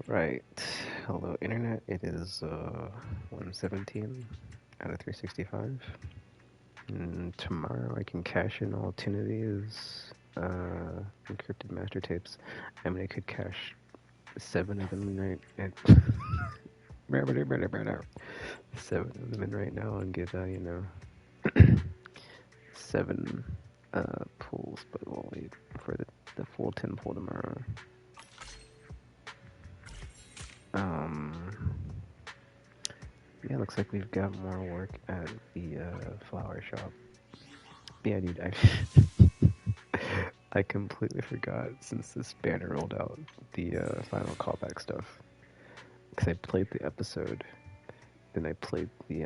Alright, hello internet, it is 117 out of 365. And tomorrow I can cash in all 10 of these encrypted master tapes. I mean, I could cash 7 of them right at 7 of them in right now and get, 7 pulls, but we'll wait for the full 10 pull tomorrow. Yeah, looks like we've got more work at the flower shop. Yeah, dude, I completely forgot since this banner rolled out the final callback stuff. Because I played the episode, then I played the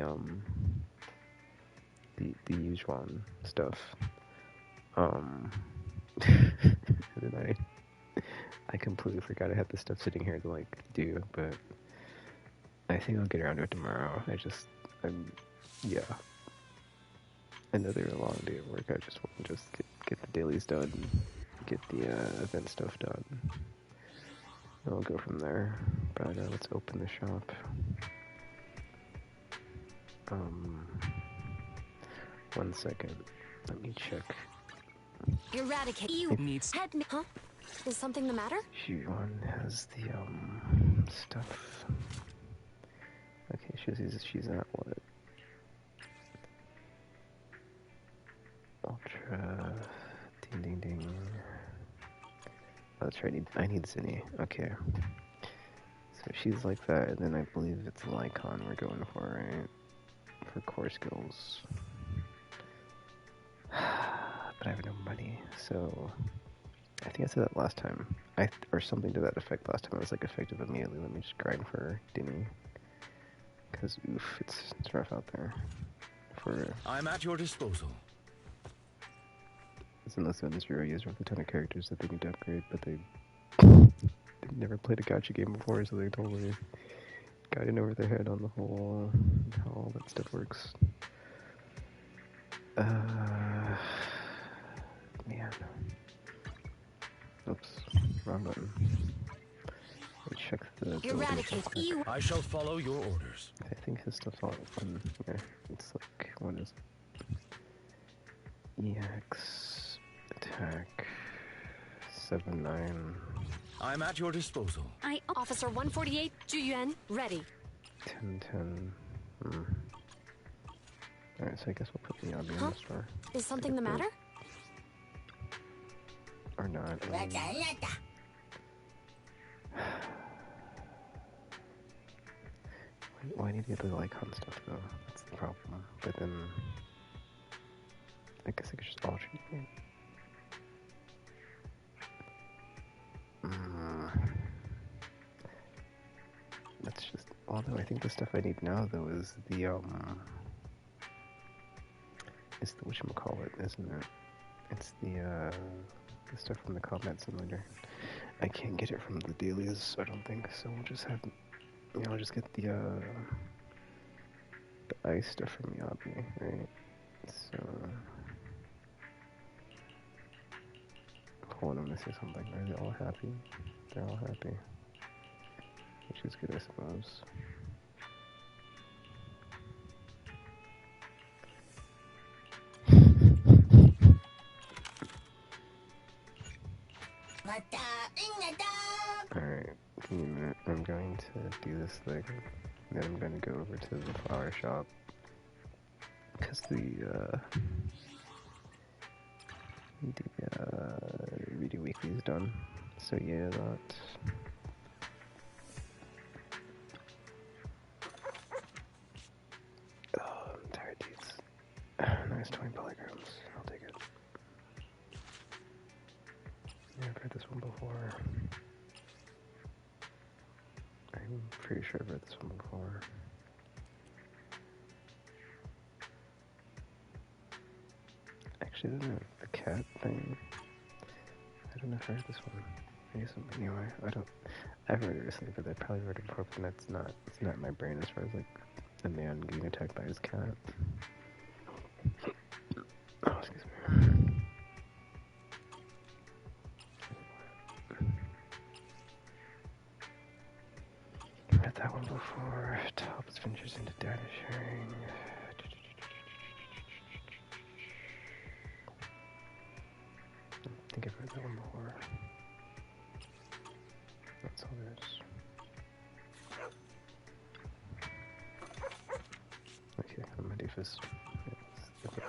usual stuff. And then I completely forgot I had this stuff sitting here to like do, but I think I'll get around to it tomorrow. Yeah. Another long day of work. I just want to get the dailies done, get the event stuff done. And I'll go from there. But let's open the shop. One second. Let me check. Eradicate. You needs head. Huh? Is something the matter? She-One has the stuff. Okay, she's at what? Ultra. Ding ding ding. Oh, that's right. I need Zinni. Okay. So she's like that, and then I believe it's an icon we're going for, right? For core skills. But I have no money, so I think I said that last time. Or something to that effect last time. I was like effective immediately. Let me just grind for Dinny. Because, oof, it's rough out there. I'm at your disposal. Zenless Zone Zero user with a ton of characters that they need to upgrade, but they've never played a gacha game before, so they totally got in over their head on the whole how all that stuff works. Man. Oops, wrong button. Let me check the Eradicate. You. I shall follow your orders. I think his stuff's all on here. It's like, what is it? EX attack 7-9. I'm at your disposal. Officer 148, Juyuan, ready. 10-10. Alright, so I guess we'll put the Yabi in the store. Is something the matter? Or not. Why need to get the icon stuff though? That's the problem. But then I guess I could just alternate it. That's just, although I think the stuff I need now though is the it's the whatchamacallit, isn't it? It's the stuff from the combat simulator. I can't get it from the dailies, I don't think, so we'll just have, I'll just get the ice stuff from Yabi, right? So hold on, I'm gonna say something. Are they all happy? They're all happy. Which is good, I suppose. Alright, give me a minute. I'm going to do this thing. Then I'm going to go over to the flower shop. Because the video weekly is done. So yeah, that. Oh, I'm tired, dudes. Nice 20 polychromes. I'll take it. Yeah, I've heard this one before. I'm pretty sure I've read this one before. Actually, I don't know, the cat thing. I don't know if I heard this one. Maybe something anyway. I've heard it recently, but I probably heard it before, but it's not in my brain as far as like a man getting attacked by his cat. Oh, excuse me. think I've read that one before. That's all there is. Okay, I'm a doofus. Okay.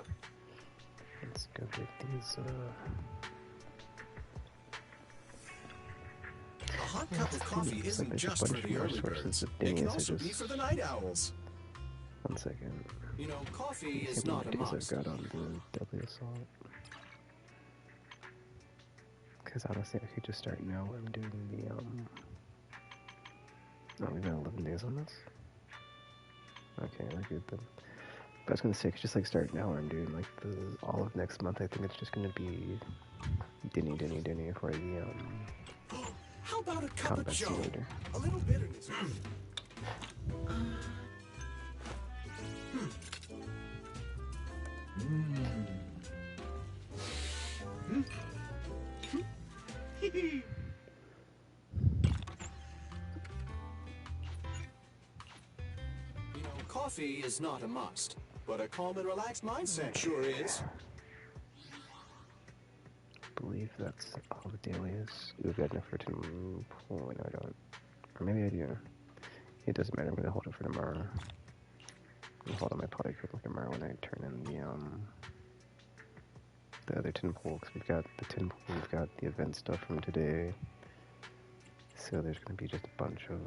Let's go get these, A hot cup of coffee isn't just for the early birds. It can also be for the night owls. 1 second. You know, coffee Let's is see how not many a days must. I've got on the deadly assault. Because honestly, I could just start now where I'm doing the, oh, we've got 11 days on this? Okay, we're good then. But I was gonna say, I could just like start now where I'm doing like all of next month. I think it's just gonna be Dinny for the, How about a cup of combat joe? simulator. A little bitterness. You know, coffee is not a must, but a calm and relaxed mindset sure is. I believe that's all the daily is. We've got enough for tomorrow. Oh, no, I don't. Or maybe I do. It doesn't matter. I'm gonna hold it for tomorrow. I'm gonna hold on my polychrome for tomorrow when I turn in the other tin pool, because we've got the tin pool, we've got the event stuff from today. So there's gonna be just a bunch of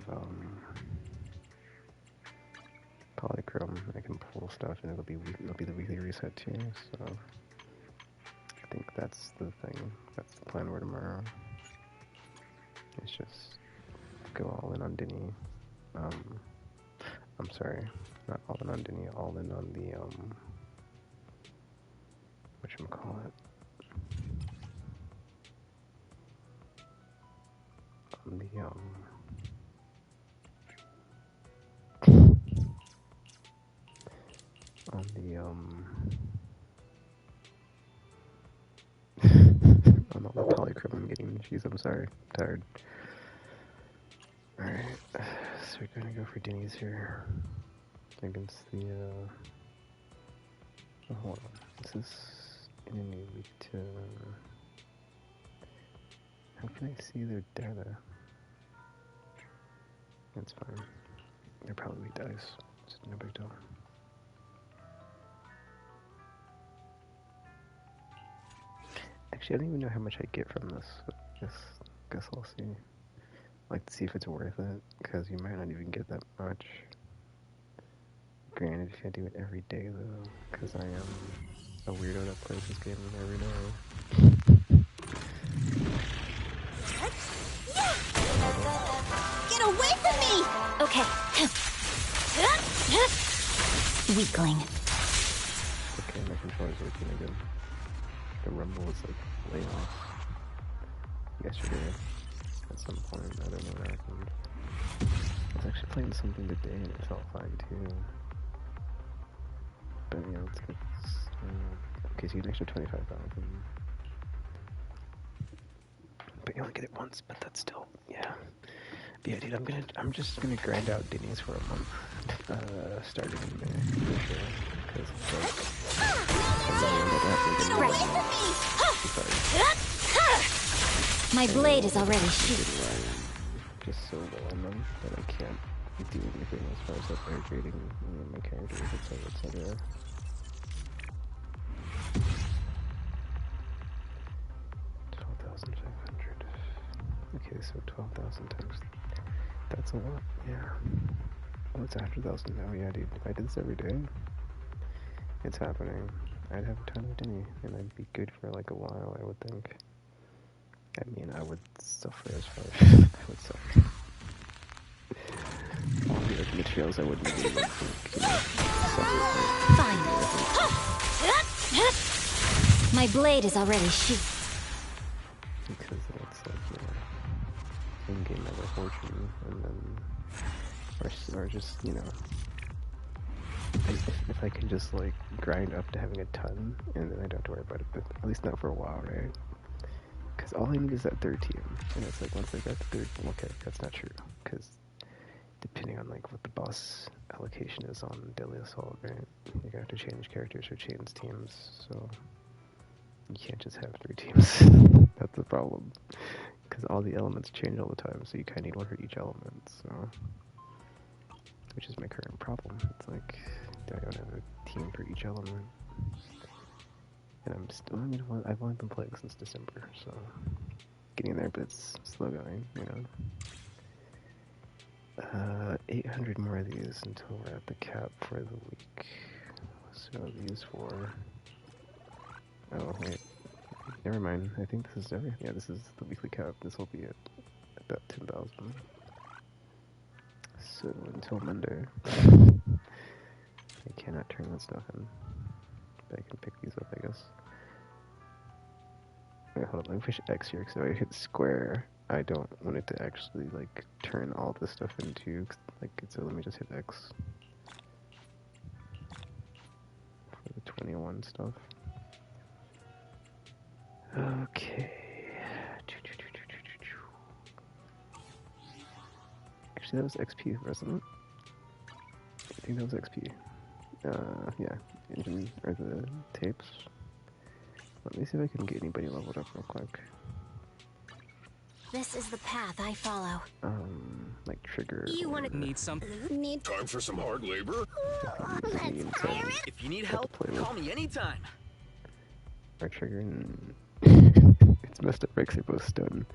polychrome. I can pull stuff, and it'll be the weekly reset too. So I think that's the thing. That's the plan for tomorrow. It's just go all in on Dinny. I'm sorry, not all in on Dinny, all in on the whatchamacallit? On the on the on all the polychrome I'm getting. Jeez, I'm sorry, I'm tired. Alright, so we're gonna go for Dinny's here against the oh, hold on. This is enemy week to. How can I see their data? That's fine. They're probably weak dice. It's no big deal. Actually, I don't even know how much I get from this. Guess I'll see. Like to see if it's worth it, because you might not even get that much. Granted, if I do it every day though, because I am a weirdo that plays this game every day. Get away from me! Okay. Weakling. Okay, my controller's working again. The rumble was like way off yesterday at some point. I don't know what happened. I was actually playing something today and it felt fine too. But yeah, let's get this. Okay, so you get an extra 25,000. But you only get it once, but that's still, yeah. But yeah, dude, I'm just gonna grind out Denny's for a month, starting in May, for sure. Because it's like, Get away from me! My blade is already sheathed. Just so low on them that I can't do anything as far as upgrading my characters, etc. Okay, so 12,000 times. That's a lot, yeah. Oh, it's 100,000 now, yeah, dude. If I did this every day, it's happening. I'd have a ton of Dinny, and I'd be good for like a while, I would think. I mean, I would suffer as far as I would suffer. All the like, materials I wouldn't be able to, suffer. Fine. My blade is already sheathed. Because it's like, in-game level fortune, and then, or just, if I can just, like, grind up to having a ton, and then I don't have to worry about it, but at least not for a while, right? Because all I need is that third team, and it's like, once I got the third team, okay, that's not true, because depending on, like, what the boss allocation is on Deadly Assault, right, you're gonna have to change characters or change teams, so You can't just have 3 teams. That's the problem. Because all the elements change all the time, so you kind of need one for each element, so... Which is my current problem. It's like, I don't have a team for each element. And I'm still, I've only been playing since December, so... Getting there, but it's slow going, you know. 800 more of these until we're at the cap for the week. So these for... Oh, wait. Never mind. I think this is everything. Yeah, this is the weekly cap. This will be at about 10,000. So until Monday, I cannot turn that stuff in. But I can pick these up, I guess. Wait, hold on. Let me push X here, because if I hit square, I don't want it to actually, like, turn all this stuff into, like, so let me just hit X. For the 21 stuff. Okay. Actually, that was XP, wasn't it? I think that was XP. Yeah. Engine, or the tapes. Let me see if I can get anybody leveled up real quick. This is the path I follow. Like trigger. You want to Need some? need Time for some hard labor? If you need help, call me anytime. Our trigger and it's messed up right 'cause they're both stun,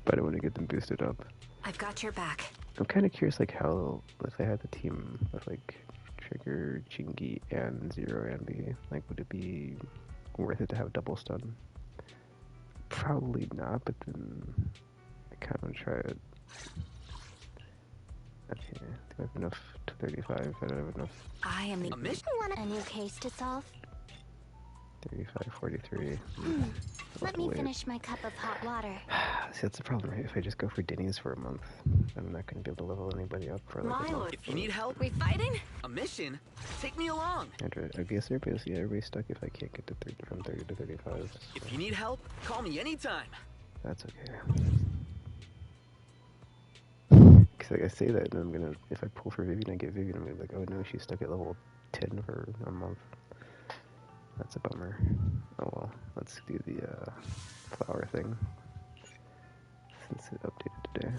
but I want to get them boosted up. I've got your back. I'm kind of curious, like how if I had the team with like trigger, Chingy, and Zero Ambi, like would it be worth it to have double stun? Probably not, but then I kind of want to try it. Okay, do I have enough to 35? I don't have enough. I am the mission? a new case to solve. 35, 43. Let me finish my cup of hot water. See, that's the problem, right? If I just go for Denny's for a month, I'm not going to be able to level anybody up for like a month. If you need help, We fighting? a mission, take me along. I guess everybody's stuck if I can't get to 30, from 30 to 35. So If you need help, call me anytime. that's okay. Because like I say that, and I'm gonna, if I pull for Vivian, I get Vivian, I'm gonna be like, oh no, she's stuck at level 10 for a month. That's a bummer. Oh well, let's do the flower thing. Since it updated today.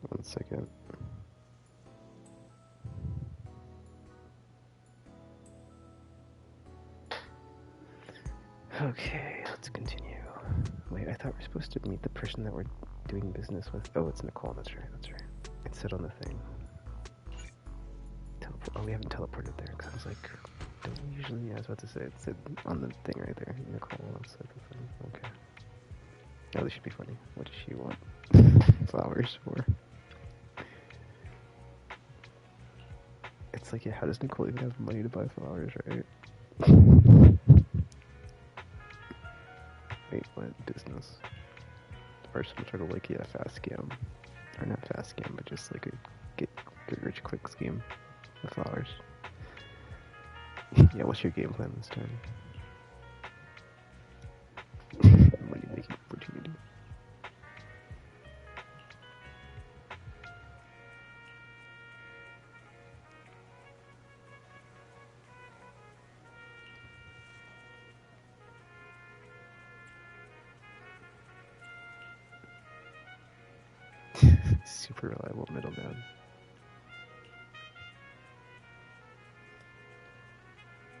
One second. Okay, let's continue. Wait, I thought we were supposed to meet the person that we're doing business with. Oh, it's Nicole, that's right. It said on the thing. Oh, we haven't teleported there, because I was like, don't we usually? Yeah, I was about to say, it said on the thing right there. Nicole wants like the thing. Okay. Oh, this should be funny. What does she want flowers for? It's like, yeah, how does Nicole even have money to buy flowers, right? Wait, what? Business. Or some sort of like, yeah, fast scam. Or not fast scam, but just like a get rich quick scheme with flowers. Yeah, what's your game plan this time? Money making opportunity. Super reliable middleman.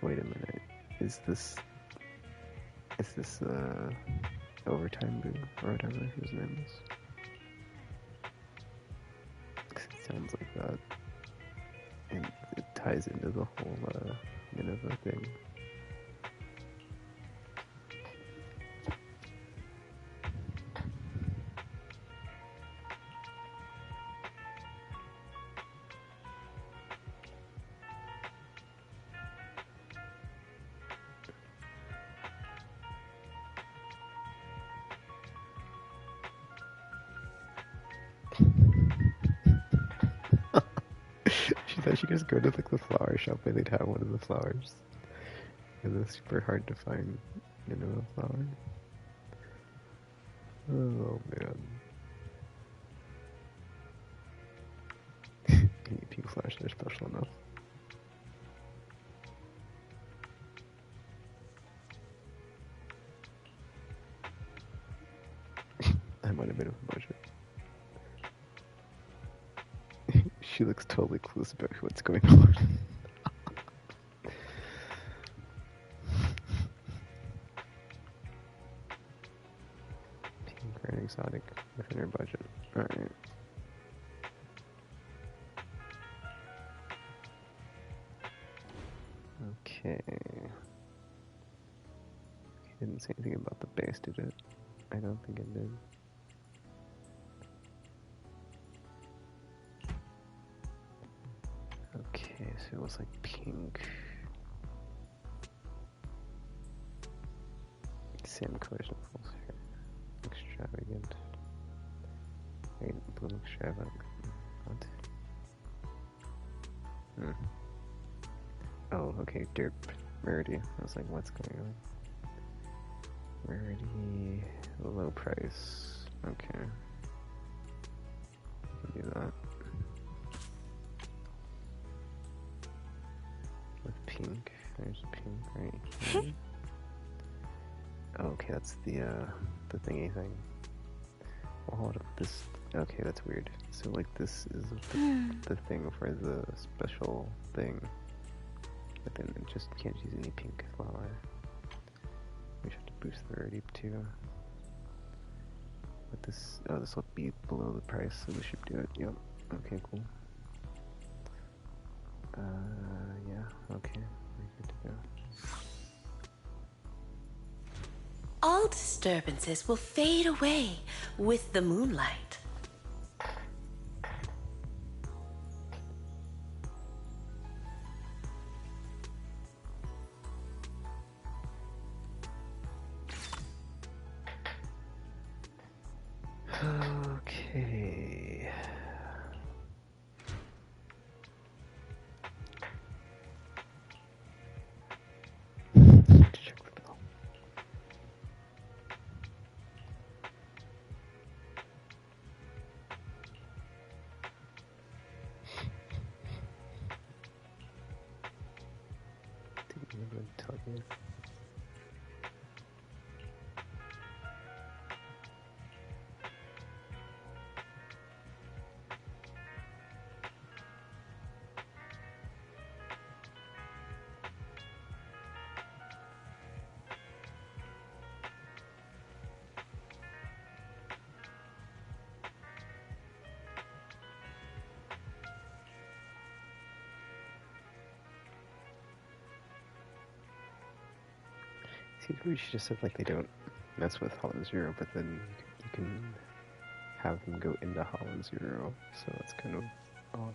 Wait a minute. Is this overtime boo or whatever his name is? 'Cause it sounds like that. And it ties into the whole Nineveh thing. She thought she could just go to like the flower shop and they'd have one of the flowers. And it's super hard to find, a flower. Oh man. Any pink flash, they're She looks totally clueless about what's going on. Pink or an exotic within her budget. Alright. Okay. It didn't say anything about the base, did it? I don't think it did. Okay, so it was like pink. Same colors and false hair. Extravagant. Wait, bloom extravagant. What? Oh, okay, derp. Rarity. I was like, what's going on? Rarity. Low price. Okay. We can do that. With pink. There's pink right here. Oh, okay, that's the thingy thing. Well, hold up, this, okay, that's weird. So, like, this is the thing for the special thing. But then it just can't use any pink flower. We should have to boost the rarity too. But this, oh, this will be below the price, so we should do it, yep. Okay, cool. Yeah, okay, we're good to go. All disturbances will fade away with the moonlight. Okay. Check the bill. Didn't even tell you. See, we should just said like they don't mess with Hollow Zero, but then you can have them go into Hollow Zero, so that's kind of odd.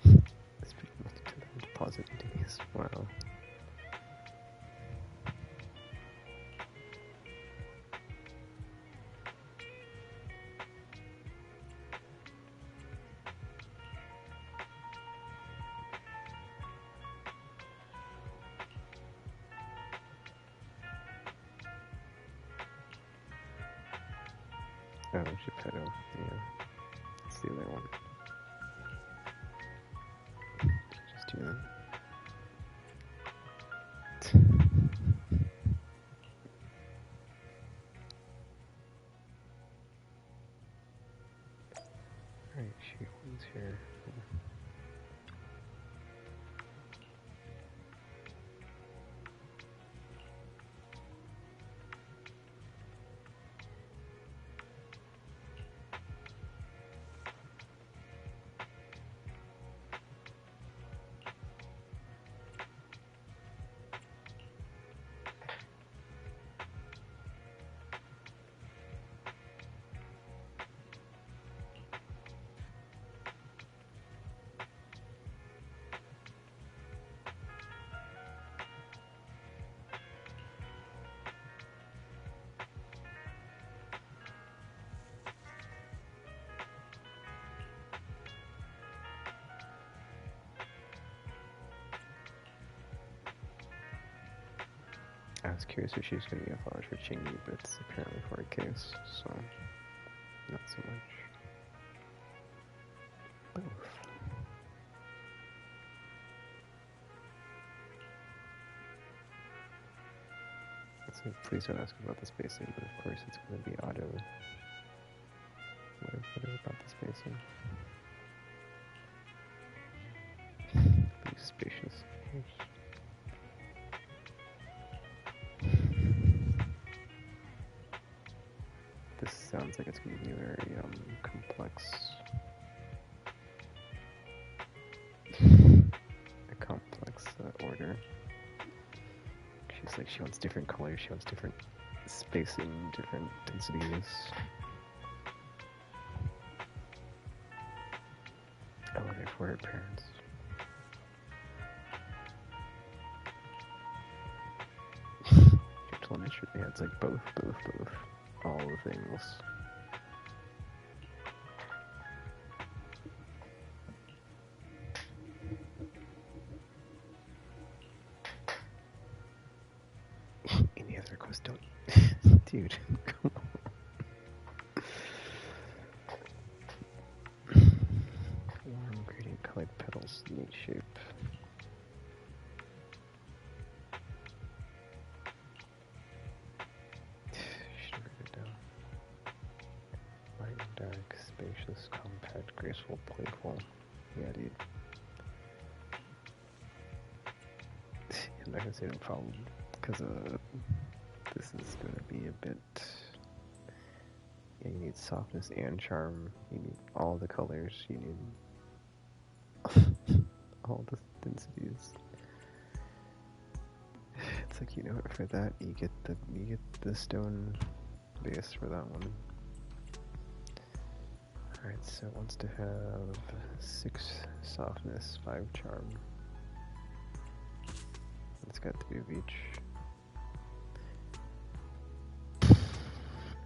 This people must have taken a deposit into these. Wow. Oh, Geppetto, yeah. It's the other one. Just do that. Alright, shoot, one's here. I was curious if she was going to get flowers for Chingy, but it's apparently for a case, so not so much. Both. It's like, please don't ask about the spacing, but of course it's going to be auto. Whatever about the spacing. Be spacious, of course. This sounds like it's going to be very complex. A complex order. She's like, she wants different colors, she wants different spacing, different densities. I love it for her parents. Yeah, it's like both. All the things. Any other requests? Don't. Dude, come on. Warm gradient colored petals, neat shape. Should write it down. Light and dark, spacious, compact, graceful, playful. Yeah, dude. I'm not gonna say no problem, because this is gonna be a bit. Yeah, you need softness and charm. You need all the colors. You need all the densities. It's like, you know what? For that, you get the stone base for that one. All right, so it wants to have 6 softness, 5 charm. It's got 3 of each.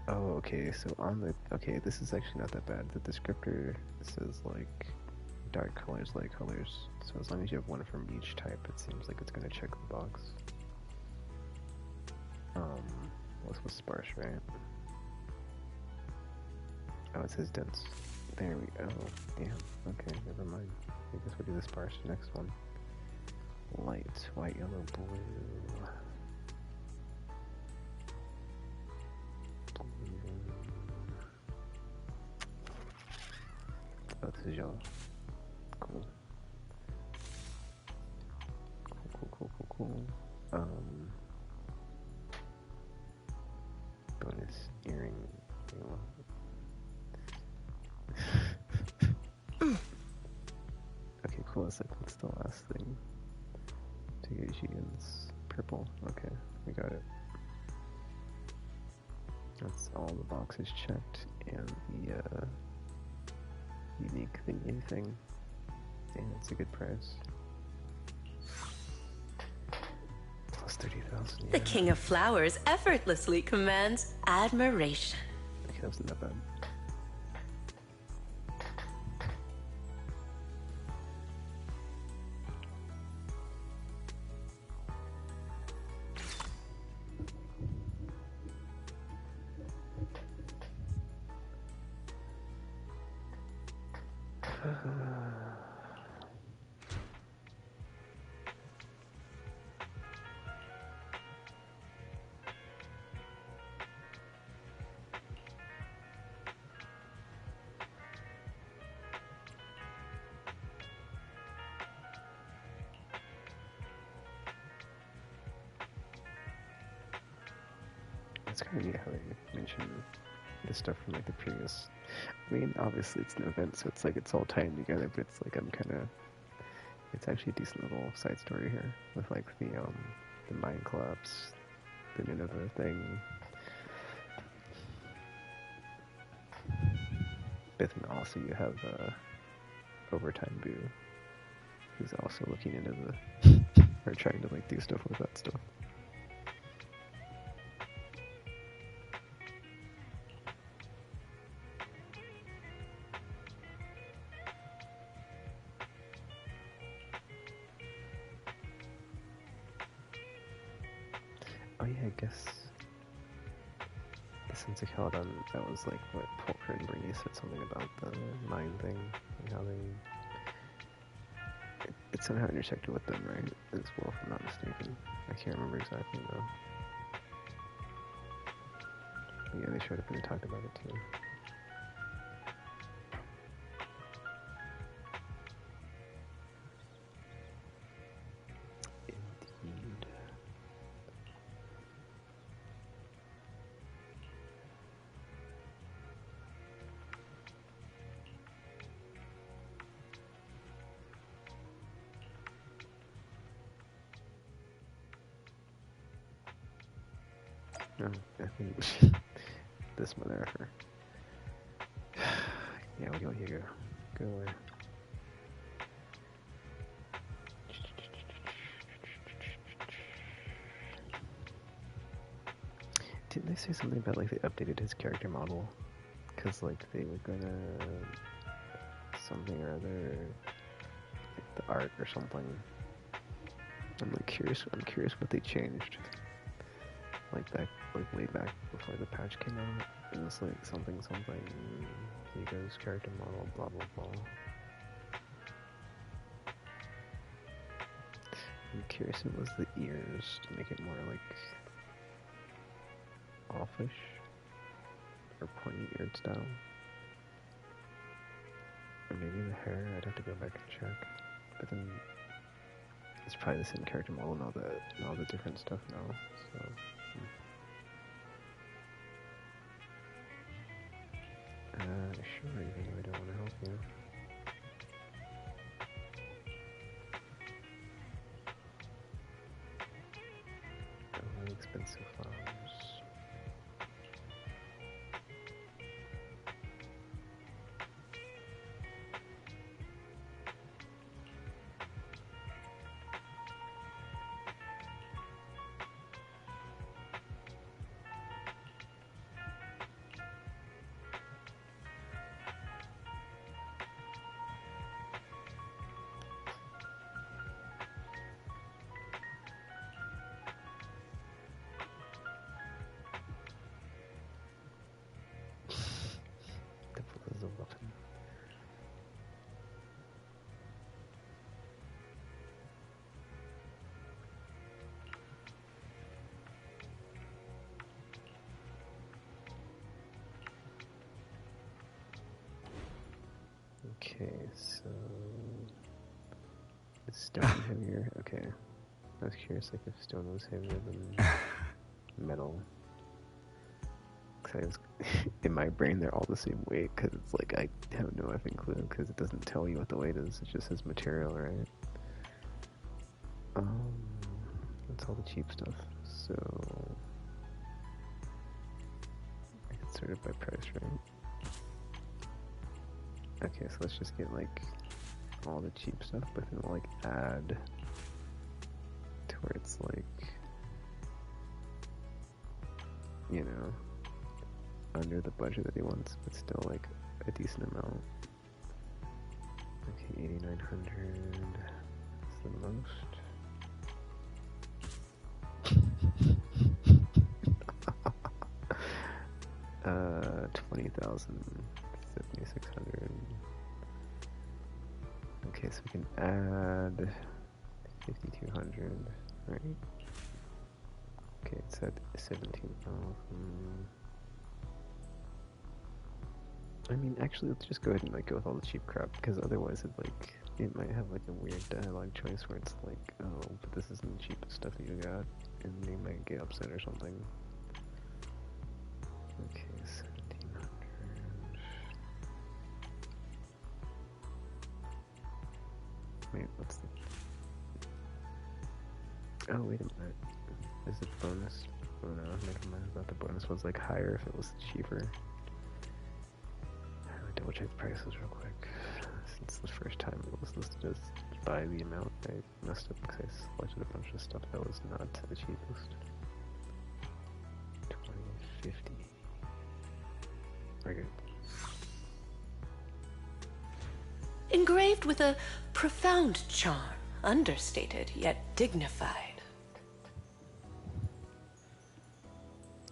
Oh, okay, so on the... Okay, this is actually not that bad. The descriptor says, like, dark colors, light colors. So as long as you have one from each type, it seems like it's going to check the box. This was sparse, right? Oh, it says dense. There we go. Damn. Okay, never mind. I guess we'll do the sparse next one. Light, white, yellow, blue. Oh, this is yellow. Cool. Cool. Bonus earring. Okay, cool. It's like, what's the last thing? Tagajian's purple. Okay, we got it. That's all the boxes checked, and the unique thing. And it's a good price. Plus 30,000. Yeah. The King of Flowers effortlessly commands admiration. Okay, that wasn't that bad. It's kind of neat how they mention the stuff from like the previous. I mean, obviously it's an event, so it's like it's all tying together. But it's like it's actually a decent little side story here with like the mine collapse, the Nineveh thing. But then also you have Overtime Boo, who's also looking into the or trying to like do stuff with that stuff. Oh yeah, I guess the Sense of Caledon, that was like what Polker and Bernie said something about the mine thing, and how it somehow intersected with them, right? As well, if I'm not mistaken. I can't remember exactly though. Yeah, they showed up and talked about it too. Indeed. No, I think this motherfucker. Yeah, we go here. Go away. Didn't they say something about like they updated his character model? Cause like they were gonna something or other, like the art or something. I'm like curious. I'm curious what they changed. Like that, like way back before the patch came out, it was like something. Hugo's character model, blah blah blah. I'm curious if it was the ears to make it more like offish or pointy-eared style. Or maybe the hair. I'd have to go back and check. But then it's probably the same character model and all the different stuff now. So. Sure, even though I don't want to help you. Only expensive flowers. The is a weapon. Okay, so is stone heavier? Okay, I was curious like if stone was heavier than metal. Cause in my brain they're all the same weight. Cause it's like I have no effing clue. Cause it doesn't tell you what the weight is. It just says material, right? That's all the cheap stuff. So I can sort it by price, right? Okay, so let's just get like all the cheap stuff, but then we'll like add to where it's like, you know, under the budget that he wants, but still like a decent amount. Okay, 8,900 is the most. Uh, 20,000, 7,600. Okay, so we can add 5,200, right? Okay, it's at 17,000. I mean, actually, let's just go ahead and like go with all the cheap crap, because otherwise it might have like a weird dialogue choice where it's like, oh, but this isn't the cheapest stuff that you got, and they might get upset or something. Okay, 1,700. Wait, what's the... Oh, wait a minute. Is it bonus? Oh no, never mind. I thought the bonus was like higher if it was cheaper. Double check the prices real quick. Since the first time it was listed as by the amount, I messed up because I selected a bunch of stuff that was not the cheapest. 2050. Very good. Engraved with a profound charm, understated yet dignified.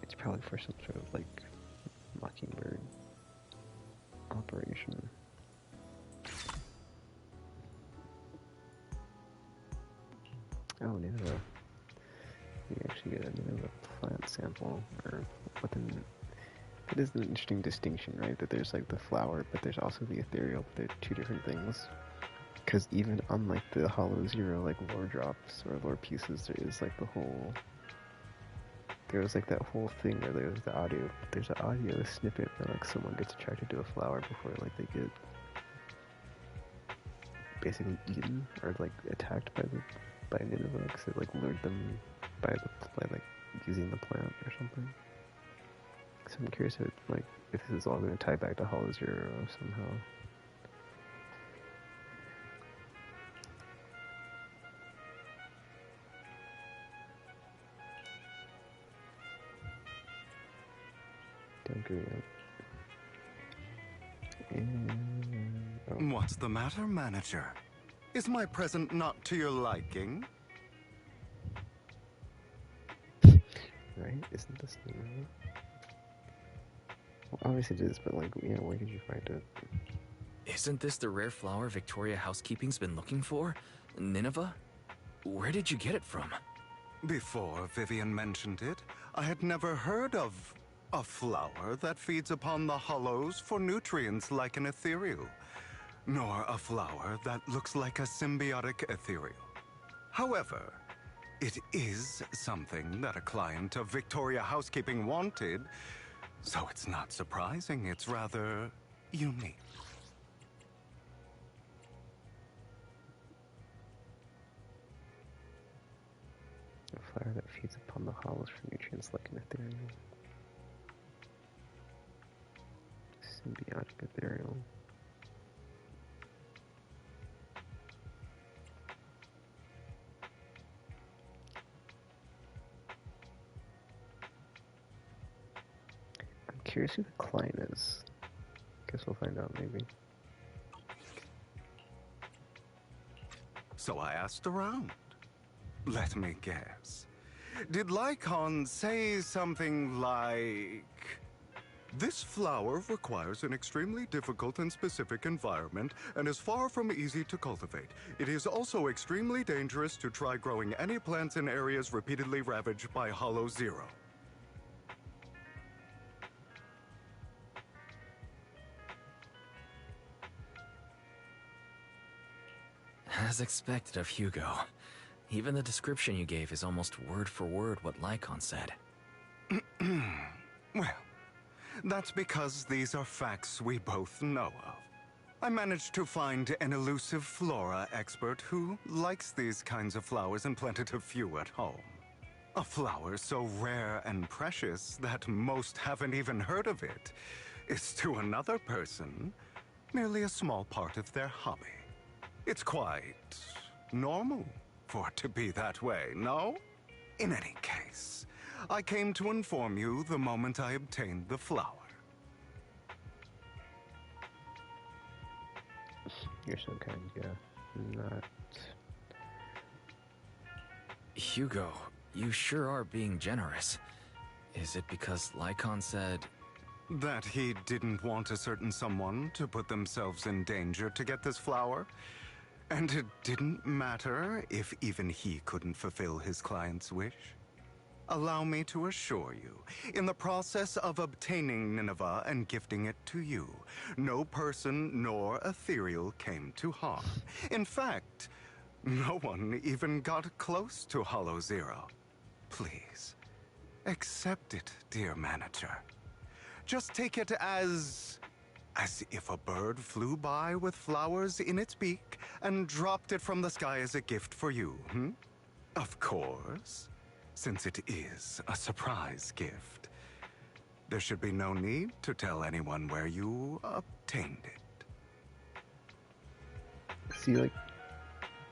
It's probably for some sort of like mockingbird operation. Oh, Nineveh. You actually get a Nineveh plant sample, or within It is an interesting distinction, right? That there's like the flower, but there's also the ethereal. But they're two different things. Because even on like the Hollow Zero like lore drops or lore pieces, there is like the whole. There was like that whole thing where there's the audio. There's an audio snippet where like someone gets attracted to a flower before like they get basically eaten or like attacked by Nineveh because it like lured them by like using the plant or something. So I'm curious if this is all going to tie back to Hollow Zero somehow. Don't go yet. What's the matter, manager? Is my present not to your liking? Right? Isn't this new? Well, obviously it is, but like, yeah, where did you find it? Isn't this the rare flower Victoria Housekeeping's been looking for? Nineveh? Where did you get it from? Before Vivian mentioned it, I had never heard of a flower that feeds upon the hollows for nutrients like an ethereal, nor a flower that looks like a symbiotic ethereal. However, it is something that a client of Victoria Housekeeping wanted, so it's not surprising it's rather unique. A flower that feeds upon the hollows for nutrients like an ethereal. Symbiotic ethereal. I'm curious who the client is. Guess we'll find out maybe. So I asked around. Let me guess. Did Lycon say something like, "This flower requires an extremely difficult and specific environment and is far from easy to cultivate. It is also extremely dangerous to try growing any plants in areas repeatedly ravaged by Hollow Zero"? As expected of Hugo. Even the description you gave is almost word for word what Lycon said. Well, that's because these are facts we both know of. I managed to find an elusive flora expert who likes these kinds of flowers and planted a few at home. A flower so rare and precious that most haven't even heard of it is to another person merely a small part of their hobby. It's quite normal for it to be that way, no? In any case, I came to inform you the moment I obtained the flower. You're so kind, yeah. Not... Hugo, you sure are being generous. Is it because Lycon said... That he didn't want a certain someone to put themselves in danger to get this flower? And it didn't matter if even he couldn't fulfill his client's wish? Allow me to assure you, in the process of obtaining Nineveh and gifting it to you, no person nor ethereal came to harm. In fact, no one even got close to Hollow Zero. Please, accept it, dear manager. Just take it as if a bird flew by with flowers in its beak and dropped it from the sky as a gift for you, Of course, since it is a surprise gift, there should be no need to tell anyone where you obtained it. See, like,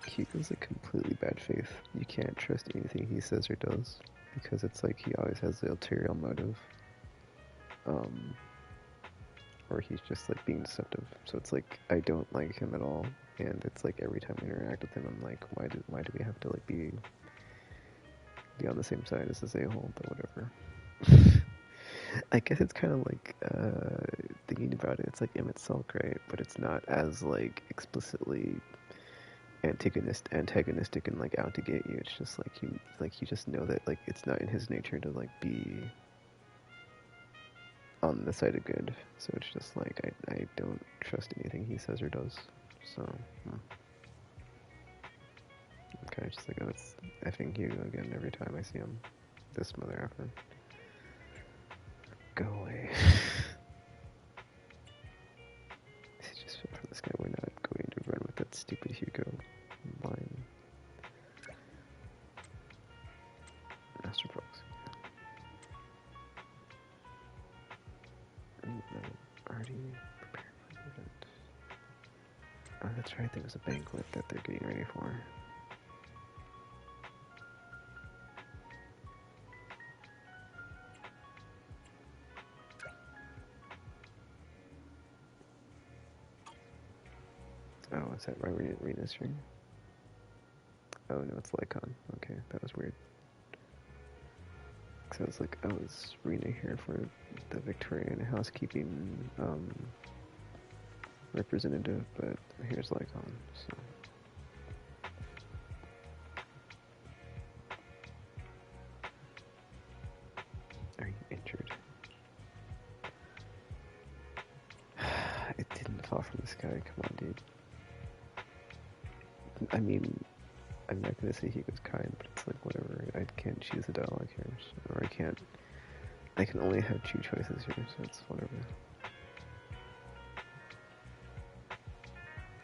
Hugo's a completely bad faith. You can't trust anything he says or does, because it's like he always has the ulterior motive. Or he's just like being deceptive. So it's like I don't like him at all, and it's like every time I interact with him, I'm like, why do we have to like be on the same side as this a-hole? But whatever. I guess it's kind of like thinking about it. It's like Emmett Sulk, right? But it's not as like explicitly antagonistic and like out to get you. It's just like you just know that like it's not in his nature to like be on the side of good. So it's just like I don't trust anything he says or does. So I'm kind of just like, oh, it's effing Hugo again every time I see him. This mother effer. Go away. It's just for this guy. We're not going to run with that stupid Hugo line. Master Proxy. Already prepared for the event. Oh, that's right. There was a banquet that they're getting ready for. Oh, is that right? Rena stream? Oh no, it's Lycon. Okay, that was weird. Cause I was like, oh, is Rena here for the Victorian housekeeping representative? But here's Lycon, so. Are you injured? It didn't fall from the sky, come on, dude. I mean, I'm not gonna say he was kind, but it's like, whatever. I can't choose a dialogue here, so, or I can only have two choices here, so it's whatever.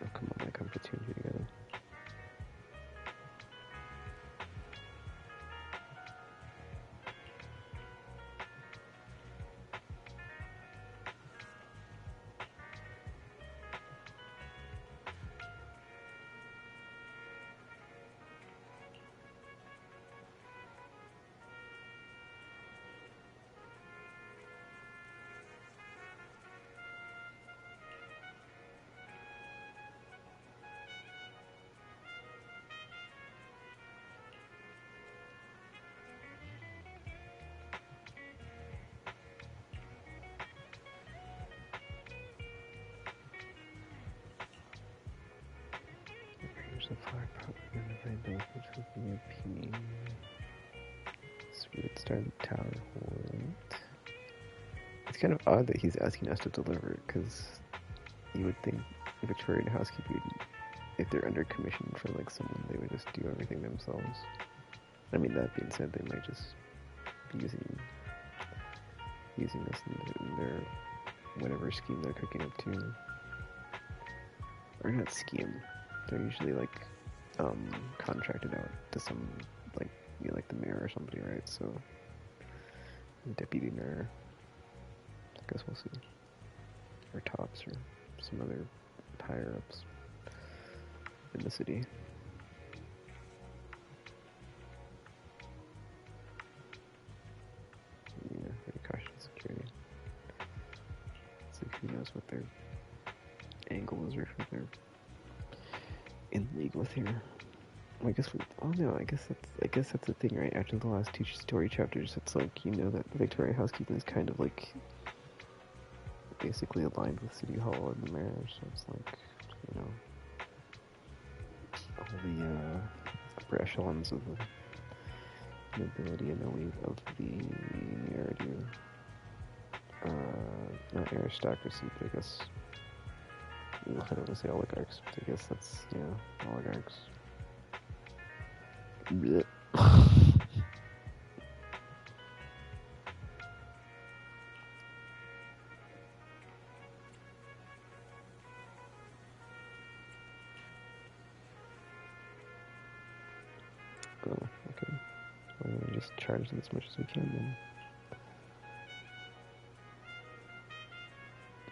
Oh, come on, like, I'm put two and two together. Here's the fire problem if I don't which would be a P. Sweet started tower hold. It's kind of odd that he's asking us to deliver it, because you would think Victorian housekeeping, if they're under commission for like someone, they would just do everything themselves. I mean, that being said, they might just be using this in their whatever scheme they're cooking up to. Or not scheme. They're usually like contracted out to some like like the mayor or somebody, right? So deputy mayor. I guess we'll see. Or tops or some other higher ups in the city. Yeah, very cautious security. It's like who knows what their angle is or if they're in league with here. I guess I guess that's the thing, right? After the last two story chapters, it's like you know that the Victoria housekeeping is kind of like basically aligned with City Hall and the mayor, so it's like all the upper echelons of the nobility and elite of the Neredu, not aristocracy, but I guess I don't want to say oligarchs, but I guess that's oligarchs. Blech. Oh, okay. Well, we just charge it as much as we can then.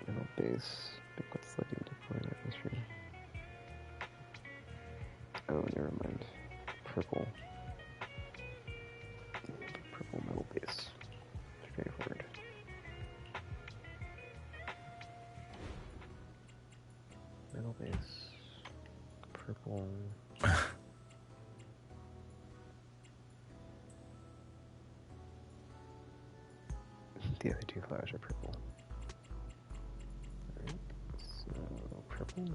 Metal base. What's letting deploy in atmosphere? Oh, never mind. Purple. Purple metal base. Straightforward. Metal base. Purple. The other two flowers are purple. Alright, so purple.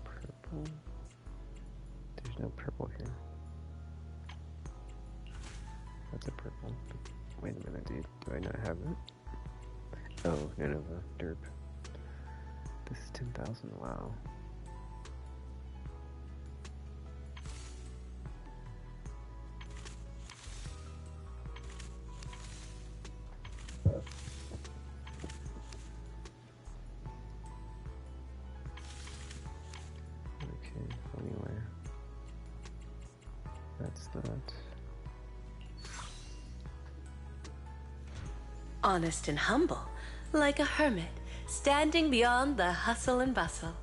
Purple. There's no purple here. That's a purple. Wait a minute, dude. Do I not have it? Oh, Nineveh. Derp. This is 10,000. Wow. Okay, anyway. That's that. Honest and humble, like a hermit, standing beyond the hustle and bustle.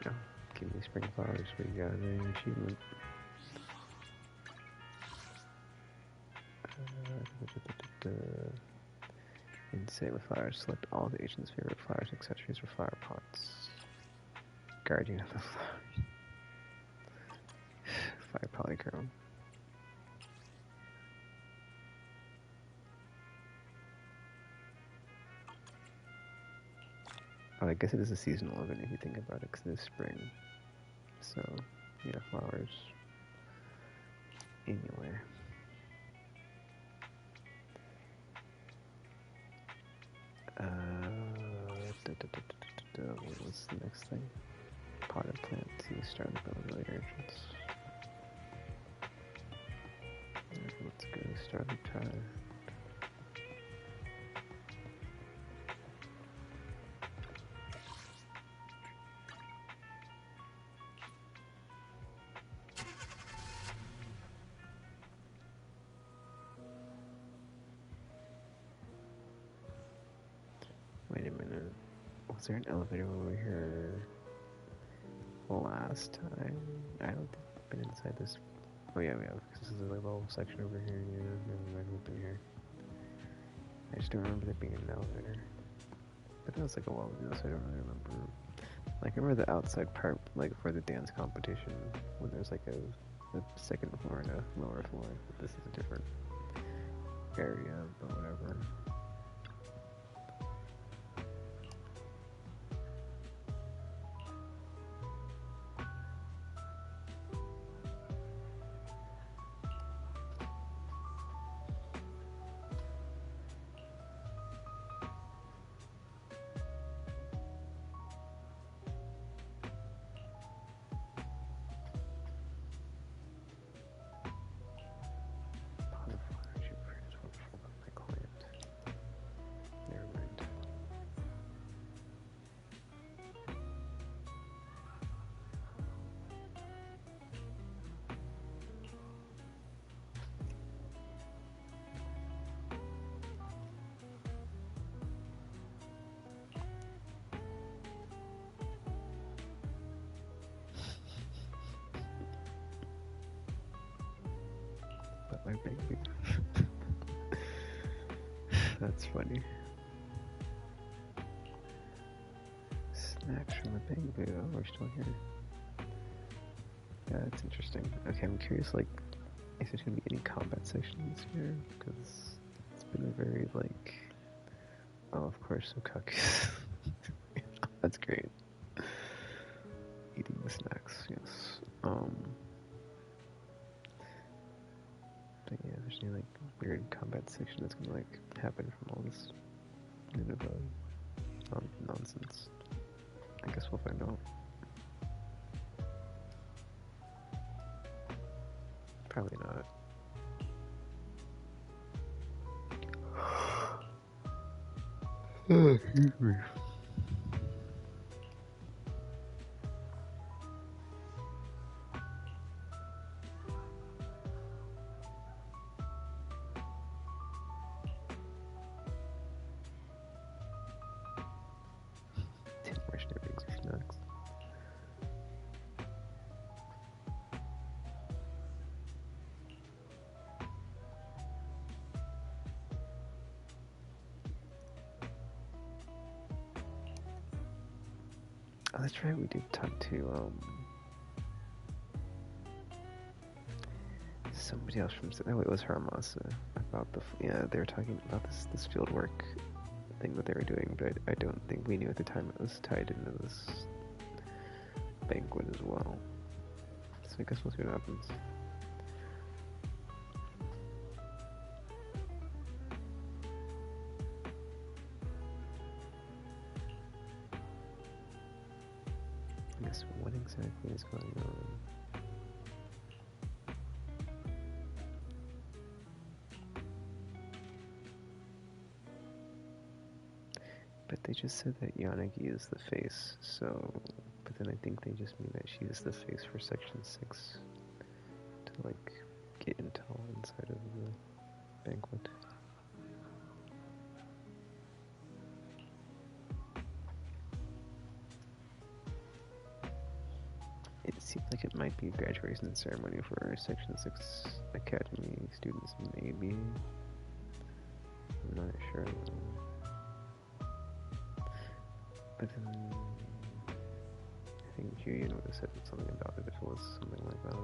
Oh, give me spring flowers. We got an achievement. In Saber Flowers, select all the agent's favorite flowers, accessories, or flower pots. Guardian of the Flowers. 5 polychrome. Oh, I guess it is a seasonal event if you think about it, because it is spring. So, yeah, flowers. Anyway. What's the next thing? Potted plant to start the building entrance. Let's go start the tide. Wait a minute. Was there an elevator over here last time? I don't think I've been inside this. Oh yeah, we have. Because this is a little section over here. Yeah, never mind, through here. I just don't remember there being an elevator. But that was like a while ago, so I don't really remember. Like, I remember the outside part, like for the dance competition, when there's like a second floor and a lower floor. But this is a different area, but whatever. My baby. That's funny. Snacks from the baby. Oh, we're still here. Yeah, that's interesting. Okay, I'm curious, like, is there gonna be any combat sections here? Because it's been a very, like... Oh, of course, Sukaku. That's great. Eating the snacks, yes. But yeah, there's any, like, weird combat section that's gonna, like, happen from all this Nineveh nonsense. I guess we'll find out. Probably not. Excuse me. Oh, that's right, we did talk to, somebody else from no, it was Haramasa about they were talking about this field work thing that they were doing, but I don't think we knew at the time it was tied into this banquet as well. So I guess we'll see what happens. I guess what exactly is going on? But they just said that Yanagi is the face, so... But then I think they just mean that she is the face for Section 6 to, like, get intel inside of the banquet. It seems like it might be a graduation ceremony for Section 6 Academy students, maybe. I'm not sure. But then, I think Julian would have said something about it if it was something like that.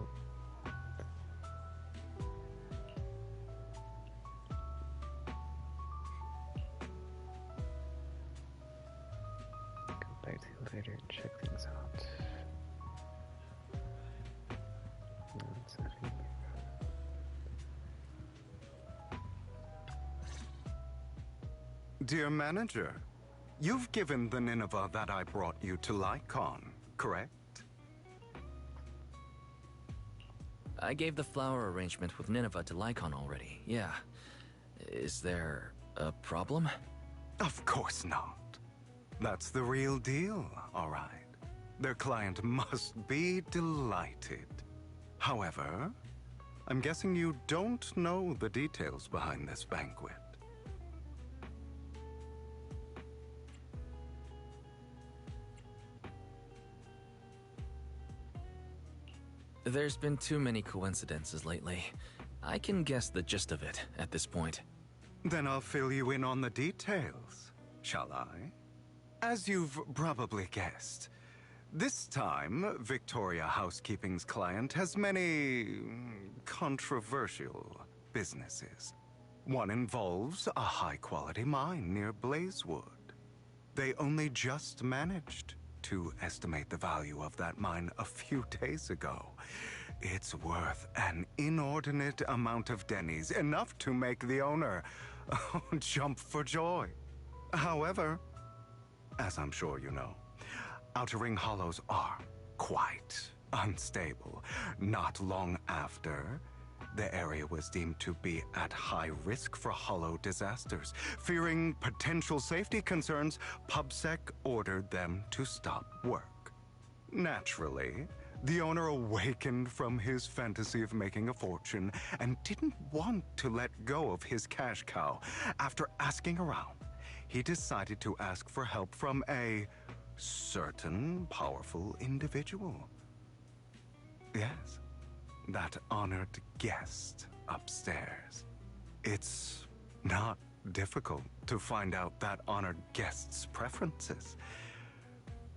Go back to the elevator and check things out. Dear manager, you've given the Nineveh that I brought you to Lycon, correct? I gave the flower arrangement with Nineveh to Lycon already, yeah. Is there a problem? Of course not. That's the real deal, all right. Their client must be delighted. However, I'm guessing you don't know the details behind this banquet. There's been too many coincidences lately. I can guess the gist of it at this point. Then I'll fill you in on the details, shall I? As you've probably guessed, this time, Victoria Housekeeping's client has many controversial businesses. One involves a high-quality mine near Blazewood. They only just managed to estimate the value of that mine a few days ago. It's worth an inordinate amount of Denny's, enough to make the owner jump for joy. However, as I'm sure you know, Outer Ring Hollows are quite unstable. Not long after, the area was deemed to be at high risk for hollow disasters. Fearing potential safety concerns, PubSec ordered them to stop work. Naturally, the owner awakened from his fantasy of making a fortune and didn't want to let go of his cash cow. After asking around, he decided to ask for help from a certain powerful individual. Yes, that honored guest upstairs. It's not difficult to find out that honored guest's preferences.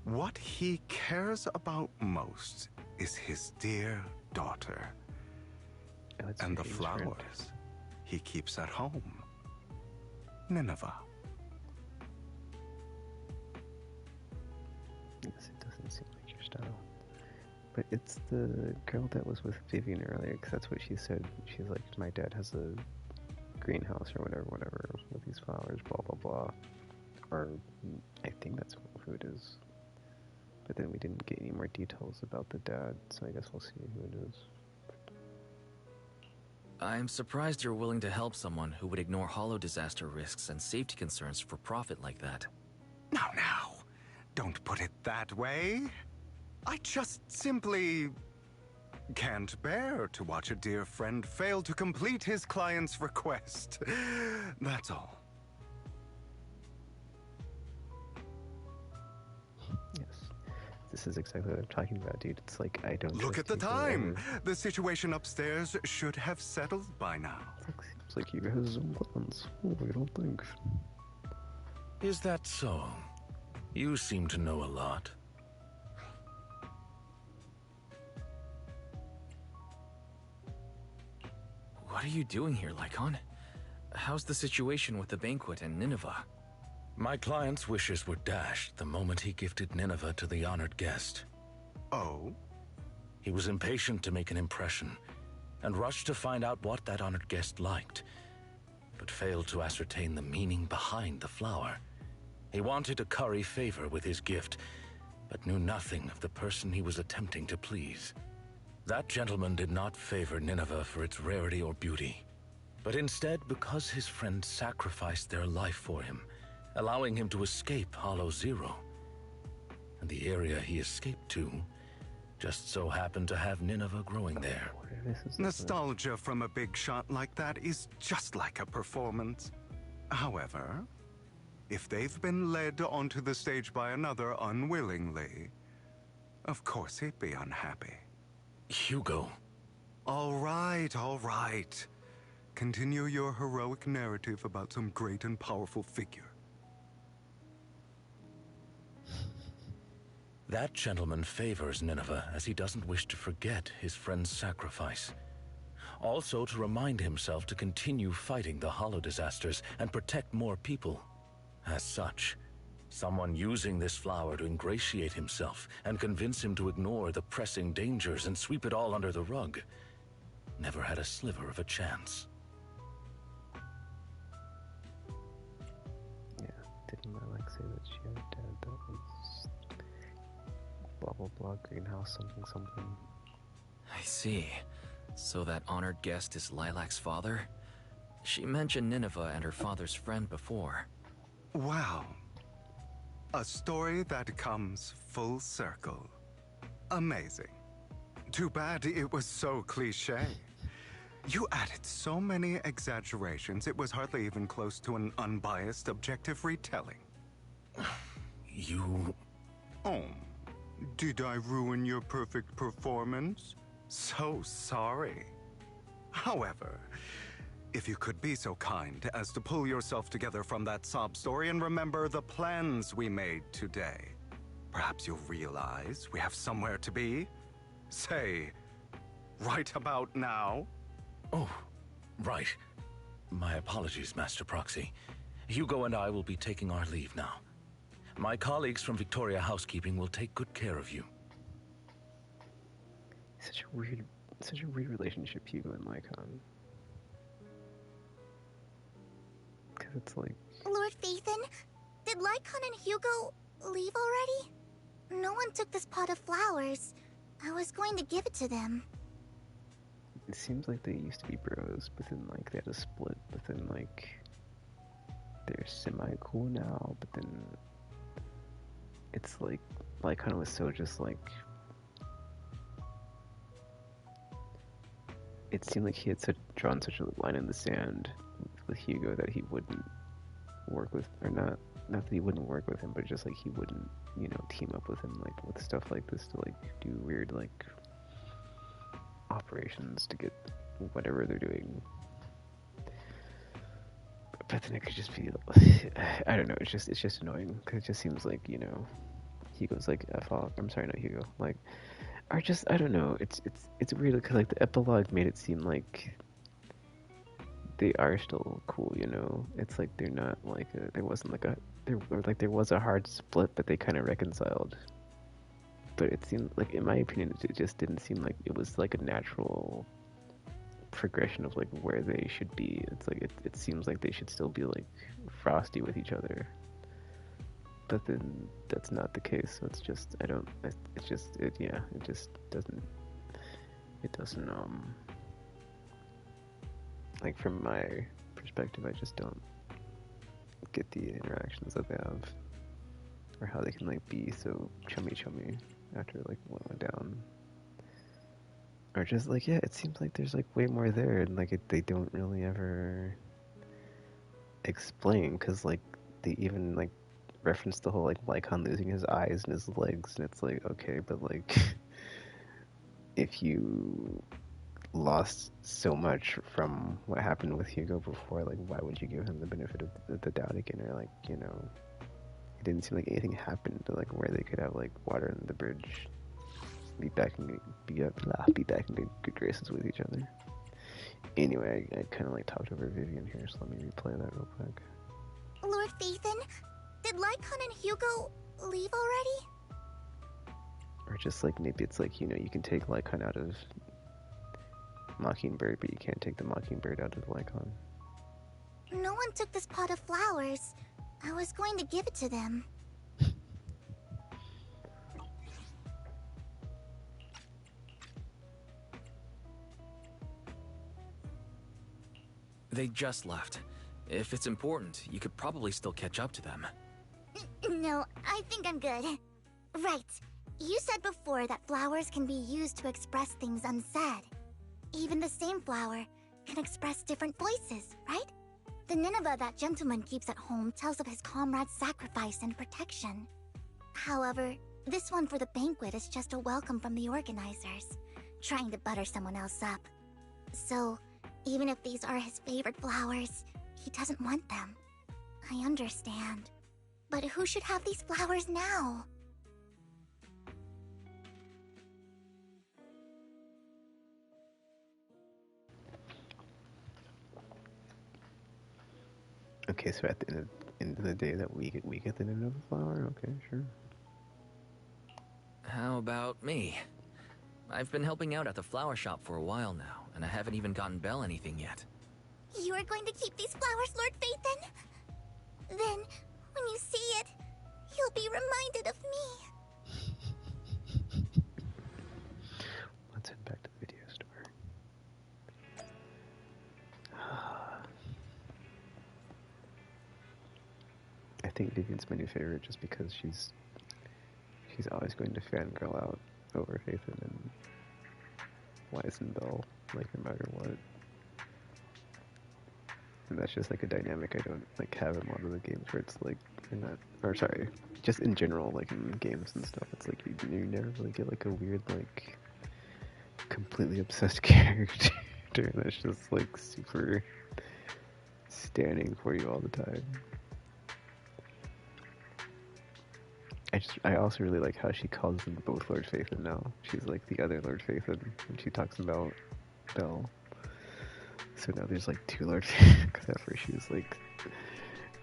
What he cares about most is his dear daughter. Oh, and the flowers he keeps at home. Nineveh. Yes, it doesn't seem like your style. But it's the girl that was with Vivian earlier, because that's what she said. She's like, my dad has a greenhouse or whatever, with these flowers, blah, blah, blah. Or I think that's who it is. But then we didn't get any more details about the dad, so I guess we'll see who it is. I'm surprised you're willing to help someone who would ignore hollow disaster risks and safety concerns for profit like that. Now, don't put it that way. I just simply can't bear to watch a dear friend fail to complete his client's request. That's all. Yes. This is exactly what I'm talking about, dude. It's like, I don't Look at trust the people time. ever. The situation upstairs should have settled by now. Seems like you guys have some plans. Oh, I don't think. Is that so? You seem to know a lot. What are you doing here, Lycon? How's the situation with the banquet and Nineveh? My client's wishes were dashed the moment he gifted Nineveh to the honored guest. Oh? He was impatient to make an impression, and rushed to find out what that honored guest liked, but failed to ascertain the meaning behind the flower. He wanted to curry favor with his gift, but knew nothing of the person he was attempting to please. That gentleman did not favor Nineveh for its rarity or beauty, but instead because his friend sacrificed their life for him, allowing him to escape Hollow Zero. And the area he escaped to just so happened to have Nineveh growing there. Nostalgia from a big shot like that is just like a performance. However, if they've been led onto the stage by another unwillingly, of course he'd be unhappy. Hugo. All right. Continue your heroic narrative about some great and powerful figure. That gentleman favors Nineveh as he doesn't wish to forget his friend's sacrifice. Also to remind himself to continue fighting the Hollow disasters and protect more people. As such, someone using this flower to ingratiate himself and convince him to ignore the pressing dangers and sweep it all under the rug never had a sliver of a chance. Yeah, didn't Lilac say that she had a dad that was blah blah blah, greenhouse something? I see. So that honored guest is Lilac's father? She mentioned Nineveh and her father's friend before. Wow. A story that comes full circle. Amazing. Too bad it was so cliché. You added so many exaggerations, it was hardly even close to an unbiased, objective retelling. You... Oh, did I ruin your perfect performance? So sorry. However, if you could be so kind as to pull yourself together from that sob story and remember the plans we made today, perhaps you'll realize we have somewhere to be. Say, right about now. Oh, right. My apologies, Master Proxy. Hugo and I will be taking our leave now. My colleagues from Victoria Housekeeping will take good care of you. Such a weird relationship, Hugo and Lycon. Because it's like... Lord Phaethon, did Lycon and Hugo leave already? No one took this pot of flowers. I was going to give it to them. It seems like they used to be bros, but then like they had a split, but then like they're semi-cool now, but then it's like Lycon was so just like... It seemed like he had drawn such a line in the sand with Hugo that he wouldn't work with, or not that he wouldn't work with him, but just like he wouldn't, you know, team up with him like with stuff like this to like do weird like operations to get whatever they're doing. But then it could just be, I don't know, it's just annoying, because it just seems like, you know, Hugo's like, F off, I'm sorry, not Hugo, like, or just, I don't know, it's weird, because like the epilogue made it seem like they are still cool, you know, it's like they're not like, there wasn't like there was a hard split, but they kind of reconciled. But it seemed like, in my opinion, it just didn't seem like it was like a natural progression of like where they should be. It's like it seems like they should still be like frosty with each other, but then that's not the case. So it's just it doesn't like, from my perspective, I just don't get the interactions that they have, or how they can like be so chummy after like what went down. Or just like, yeah, it seems like there's like way more there, and like they don't really ever explain, because like they even like reference the whole like Lycon losing his eyes and his legs, and it's like, okay, but like if you lost so much from what happened with Hugo before, like why would you give him the benefit of the doubt again? Or like, you know, it didn't seem like anything happened to like where they could have like water in the bridge, be back in good graces with each other. Anyway, I kind of like talked over Vivian here, so let me replay that real quick. Lord Phaethon, did Lycon and Hugo leave already? Or just like maybe it's like, you know, you can take Lycon out of Mockingbird, but you can't take the Mockingbird out of Lycon. No one took this pot of flowers. I was going to give it to them. They just left. If it's important, you could probably still catch up to them. No, I think I'm good. Right. You said before that flowers can be used to express things unsaid. Even the same flower can express different voices, right? The Nineveh that gentleman keeps at home tells of his comrade's sacrifice and protection. However, this one for the banquet is just a welcome from the organizers, trying to butter someone else up. So, even if these are his favorite flowers, he doesn't want them. I understand. But who should have these flowers now? Okay, so at the end of the day, that we get the Nineveh flower? Okay, sure. How about me? I've been helping out at the flower shop for a while now, and I haven't even gotten Belle anything yet. You are going to keep these flowers, Lord Phaethon? Then, when you see it, you'll be reminded of me. Let's head back to the video store. I think Vivian's my new favorite just because she's always going to fangirl out over Phaethon and Wise and Belle, like no matter what. And that's just like a dynamic I don't like have in a lot of the games where it's like you're not, or sorry, just in general, like in games and stuff, it's like you never really get like a weird like completely obsessed character that's just like super standing for you all the time. I also really like how she calls them both Lord Phaethon now. She's like the other Lord Phaethon when she talks about Belle. So now there's like two Lord Phaethon, because at first she was like,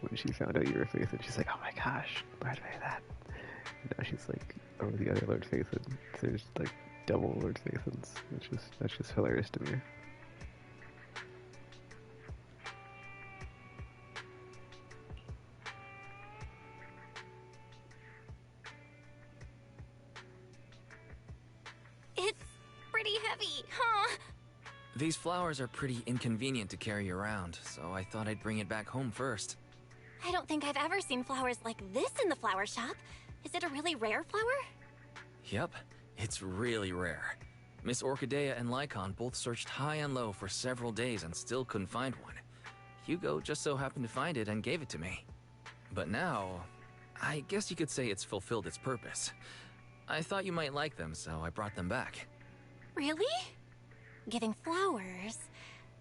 when she found out you were Phaethon, she's like, oh my gosh, why'd I say that? And now she's like, oh, the other Lord Phaethon. So there's like double Lord Phaethons. That's just hilarious to me. It's pretty heavy, huh? These flowers are pretty inconvenient to carry around, so I thought I'd bring it back home first. I don't think I've ever seen flowers like this in the flower shop. Is it a really rare flower? Yep, it's really rare. Miss Orchidea and Lycon both searched high and low for several days and still couldn't find one. Hugo just so happened to find it and gave it to me. But now, I guess you could say it's fulfilled its purpose. I thought you might like them, so I brought them back. Really? Giving flowers.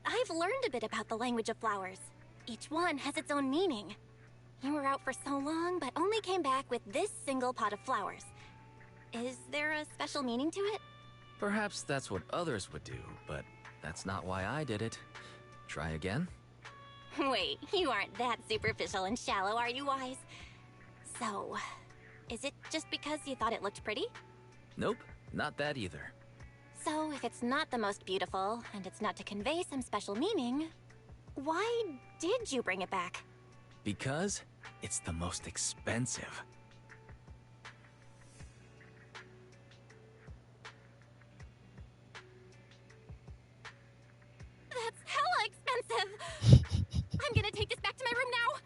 I've learned a bit about the language of flowers. Each one has its own meaning. You were out for so long, but only came back with this single pot of flowers. Is there a special meaning to it? Perhaps that's what others would do, but that's not why I did it. Try again? Wait, you aren't that superficial and shallow, are you, Wise? So, is it just because you thought it looked pretty? Nope, not that either. So, if it's not the most beautiful, and it's not to convey some special meaning, why did you bring it back? Because it's the most expensive. That's hella expensive! I'm gonna take this back to my room now!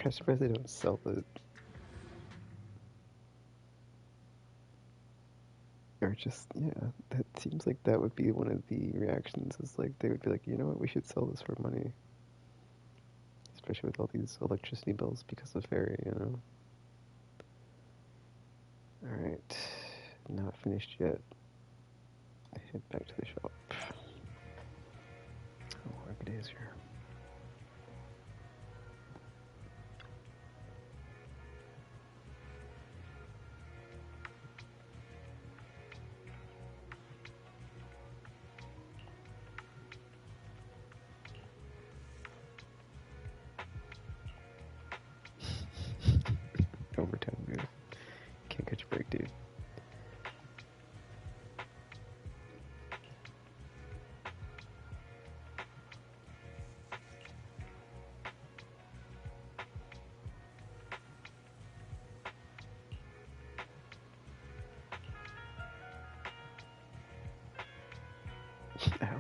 I'm surprised they don't sell it. Or just, yeah, that seems like that would be one of the reactions, is like, they would be like, you know what, we should sell this for money. Especially with all these electricity bills because of Fairy, you know? Alright, not finished yet. Head back to the shop. Oh, Orchidea is here.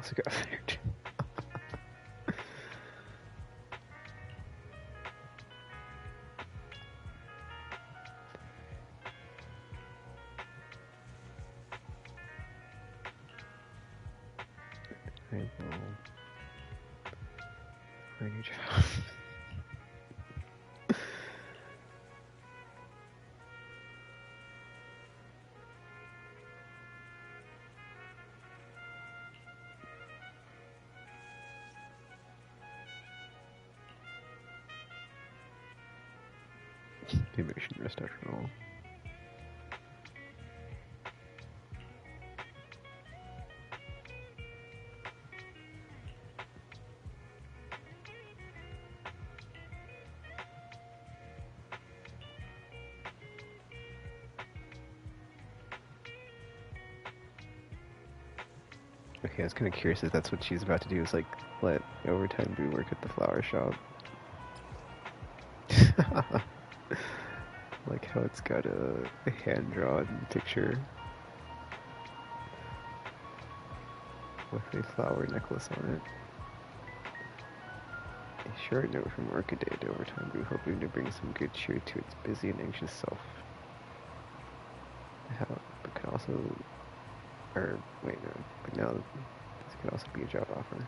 also got fired. I will find your job. Maybe I should rest after all. Okay, I was kind of curious if that's what she's about to do, is like let overtime do work at the flower shop. Like how it's got a hand-drawn picture with a flower necklace on it. A short note from Orchidea to Overtime Brew, hoping to bring some good cheer to its busy and anxious self. But could also, or wait, no, but now this could also be a job offer.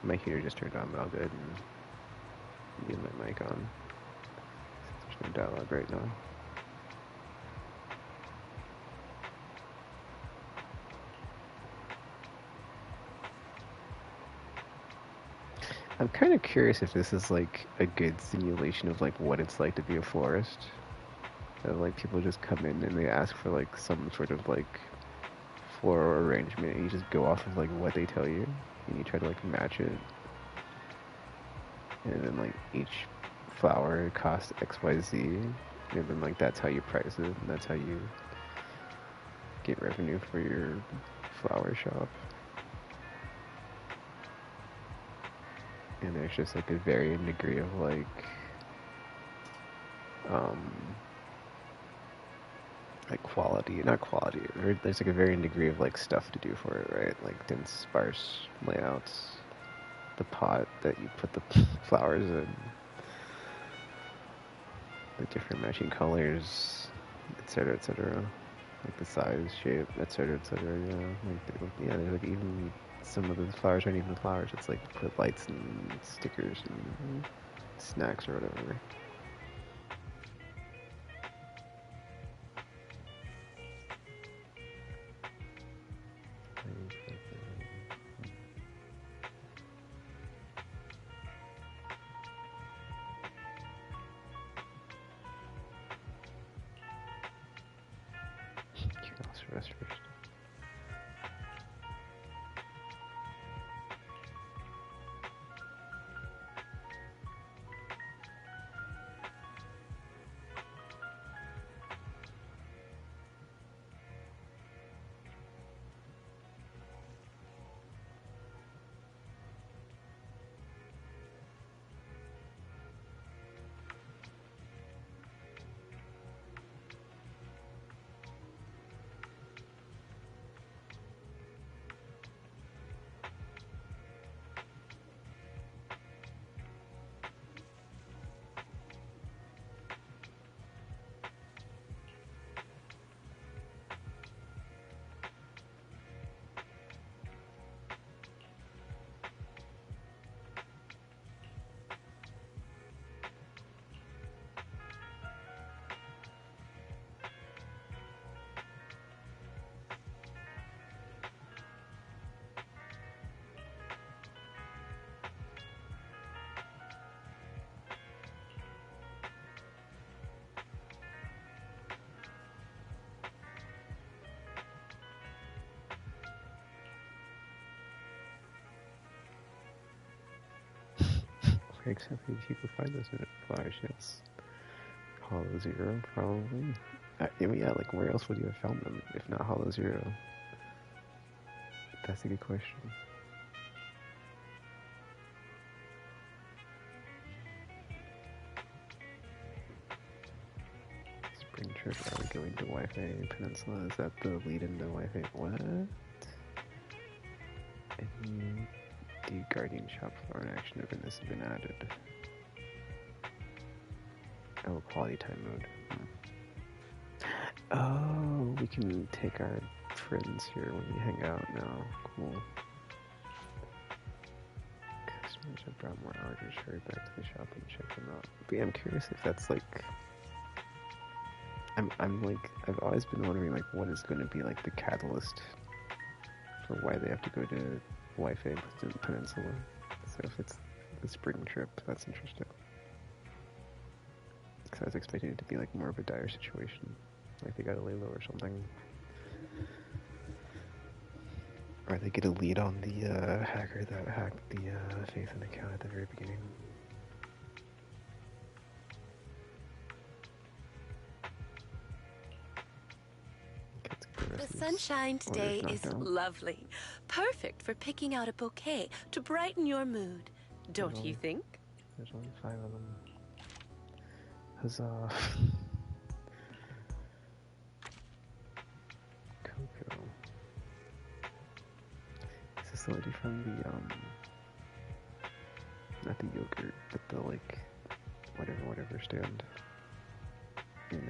My heater just turned on, but I'll go ahead and get my mic on. There's no dialogue right now. I'm kind of curious if this is like a good simulation of like what it's like to be a florist. That like people just come in and they ask for like some sort of like floral arrangement, and you just go off of like what they tell you, and you try to like match it. And then like each flower costs XYZ, and then like that's how you price it, and that's how you get revenue for your flower shop. And there's just like a varying degree of like quality, not quality, there's like a varying degree of like stuff to do for it, right? Like dense, sparse layouts, the pot that you put the flowers in, the different matching colors, etc., etc., like the size, shape, etc., etc. Yeah, there's like even some of the flowers aren't even flowers. It's like put lights and stickers and snacks or whatever. Rest first. Except if you can find those in flowers, yes. Hollow Zero, probably. I mean, yeah, like where else would you have found them if not Hollow Zero? That's a good question. Spring trip, are we going to Wi-Fi Peninsula. Is that the lead into Wi-Fi? What? Any the Guardian Shop floor and action event has been added. Oh, quality time mode. Oh, we can take our friends here when we hang out now. Cool. Customers have brought more orders. Hurry back to the shop and check them out. But yeah, I'm curious if that's like. I'm like, I've always been wondering like what is going to be like the catalyst for why they have to go to Wi-Fi Peninsula. So if it's the spring trip, that's interesting. Because I was expecting it to be like more of a dire situation, like they got to lay low or something, or they get a lead on the hacker that hacked the Faithn account at the very beginning. The sunshine today is lovely. Perfect for picking out a bouquet to brighten your mood. Don't you think? There's only 5 of them. Huzzah. Cocoa. Is this the lady from the, not the yogurt, but the, like, whatever stand in,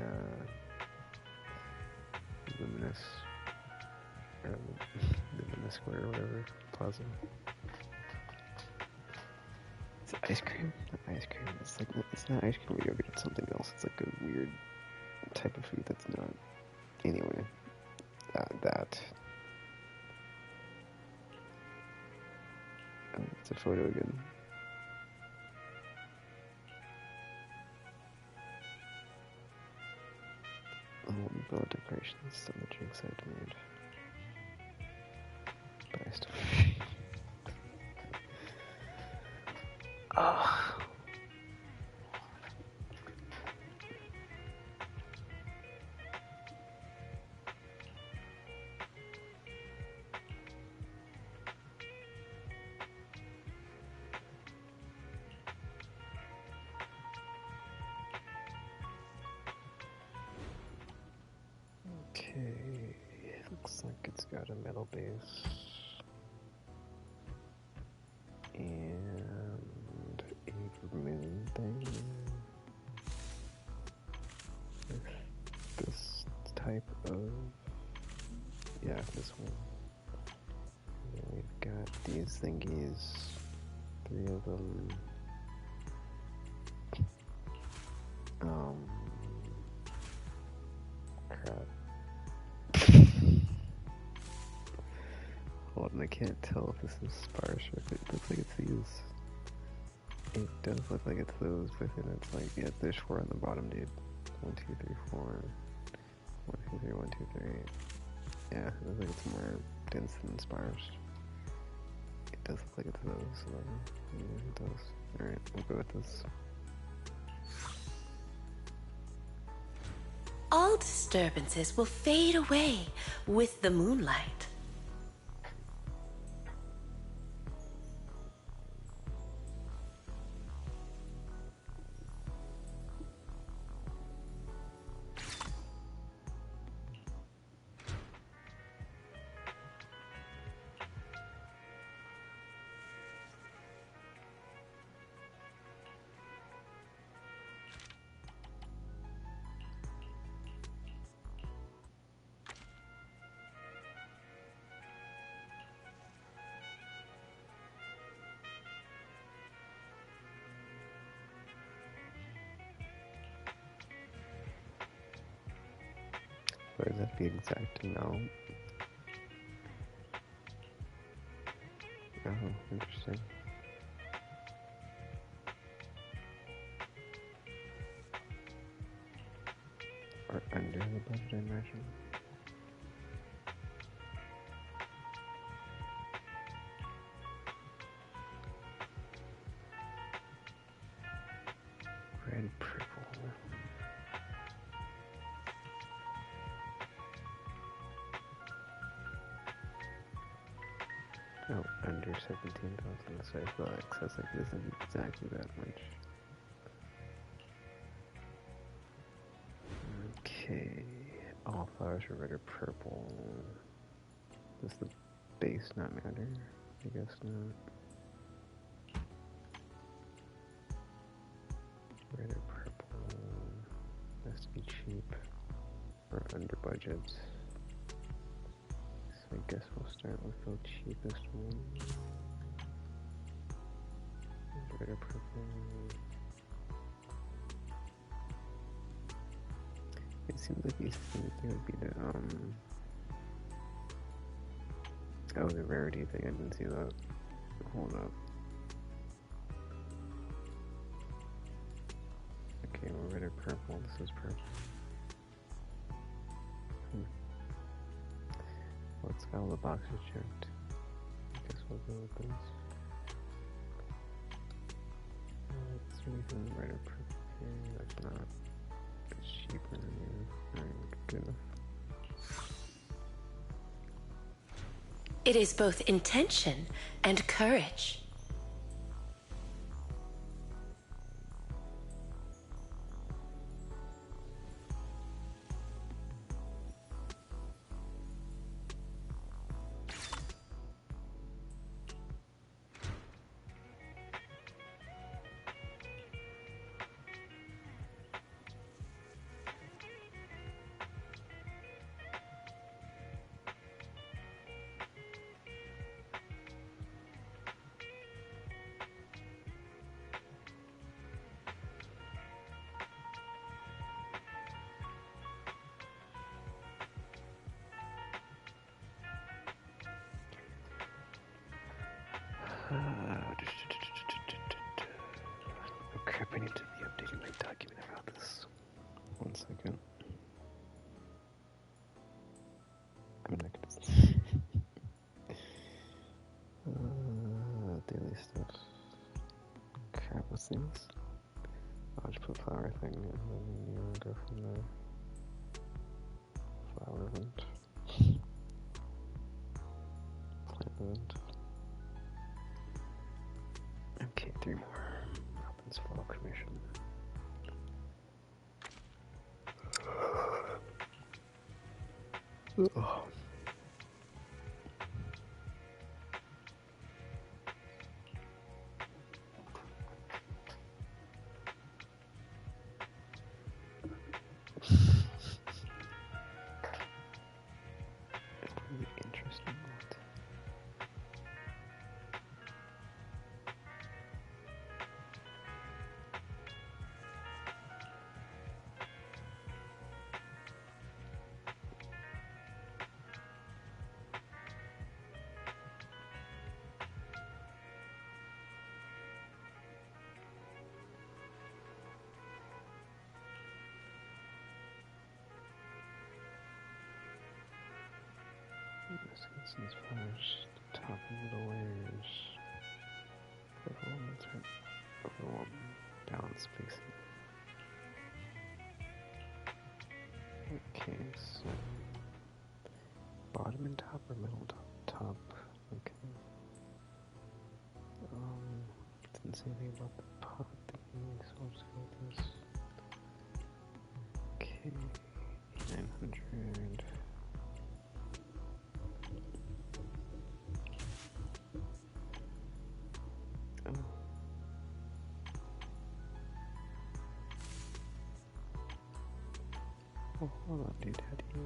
Luminous, or Luminous Square or whatever, Plaza. Is it ice cream? Not ice cream. It's like, it's not ice cream or yogurt, it's something else. It's like a weird type of food that's not. Anyway, that. Oh, it's a photo again. Umbrella decorations, some of the drinks I'd made. But I still. Oh. Okay, looks like it's got a metal base and a moon thing with this type of, yeah, this one. And then we've got these thingies, 3 of them. Crap. Hold on, I can't tell if this is sparse or if it looks like it's these. It does look like it's those, but then it's like, yeah, there's 4 on the bottom, dude. 1, 2, 3, 4. 1, 2, 3, 1, 2, 3. Yeah, it looks like it's more dense than sparse. It does look like it's those, so yeah, it does. Alright, we'll go with this. All disturbances will fade away with the moonlight. Or is that the exact amount? Oh, interesting. Or under the budget, I imagine. Red, purple. Oh, under 17,000, so I feel like excess like it isn't exactly that much. Okay, all flowers are red or purple. Does the base not matter? I guess not. Red or purple. Has to be cheap or under budget. So I guess we'll start with the cheapest one. Red or purple. It seems like these things would be the oh, the rarity thing. I didn't see that. Hold up. Okay, we're red or purple. This is purple. Well, it's got all the boxes checked. I guess we'll go with this. Is there anything red or purple here? That's not. It's cheaper than you. Alright, good enough. It is both intention and courage. Oh crap, I need to be updating my document about this. 1 second. I'm not gonna... daily stuff. Crap, what's things? I'll just put flower thing and then you go from there. Flower event. Plant event. Okay, 3 more. Opens fall commission. Oh. Really interesting. Since first, top and middle layers. Overall, overall balance spacing. Okay, so bottom and top or middle top? Okay. Didn't say anything about the pot thingy, so I'll just go with this. Okay, 900. Oh, hold on, dude. How do you...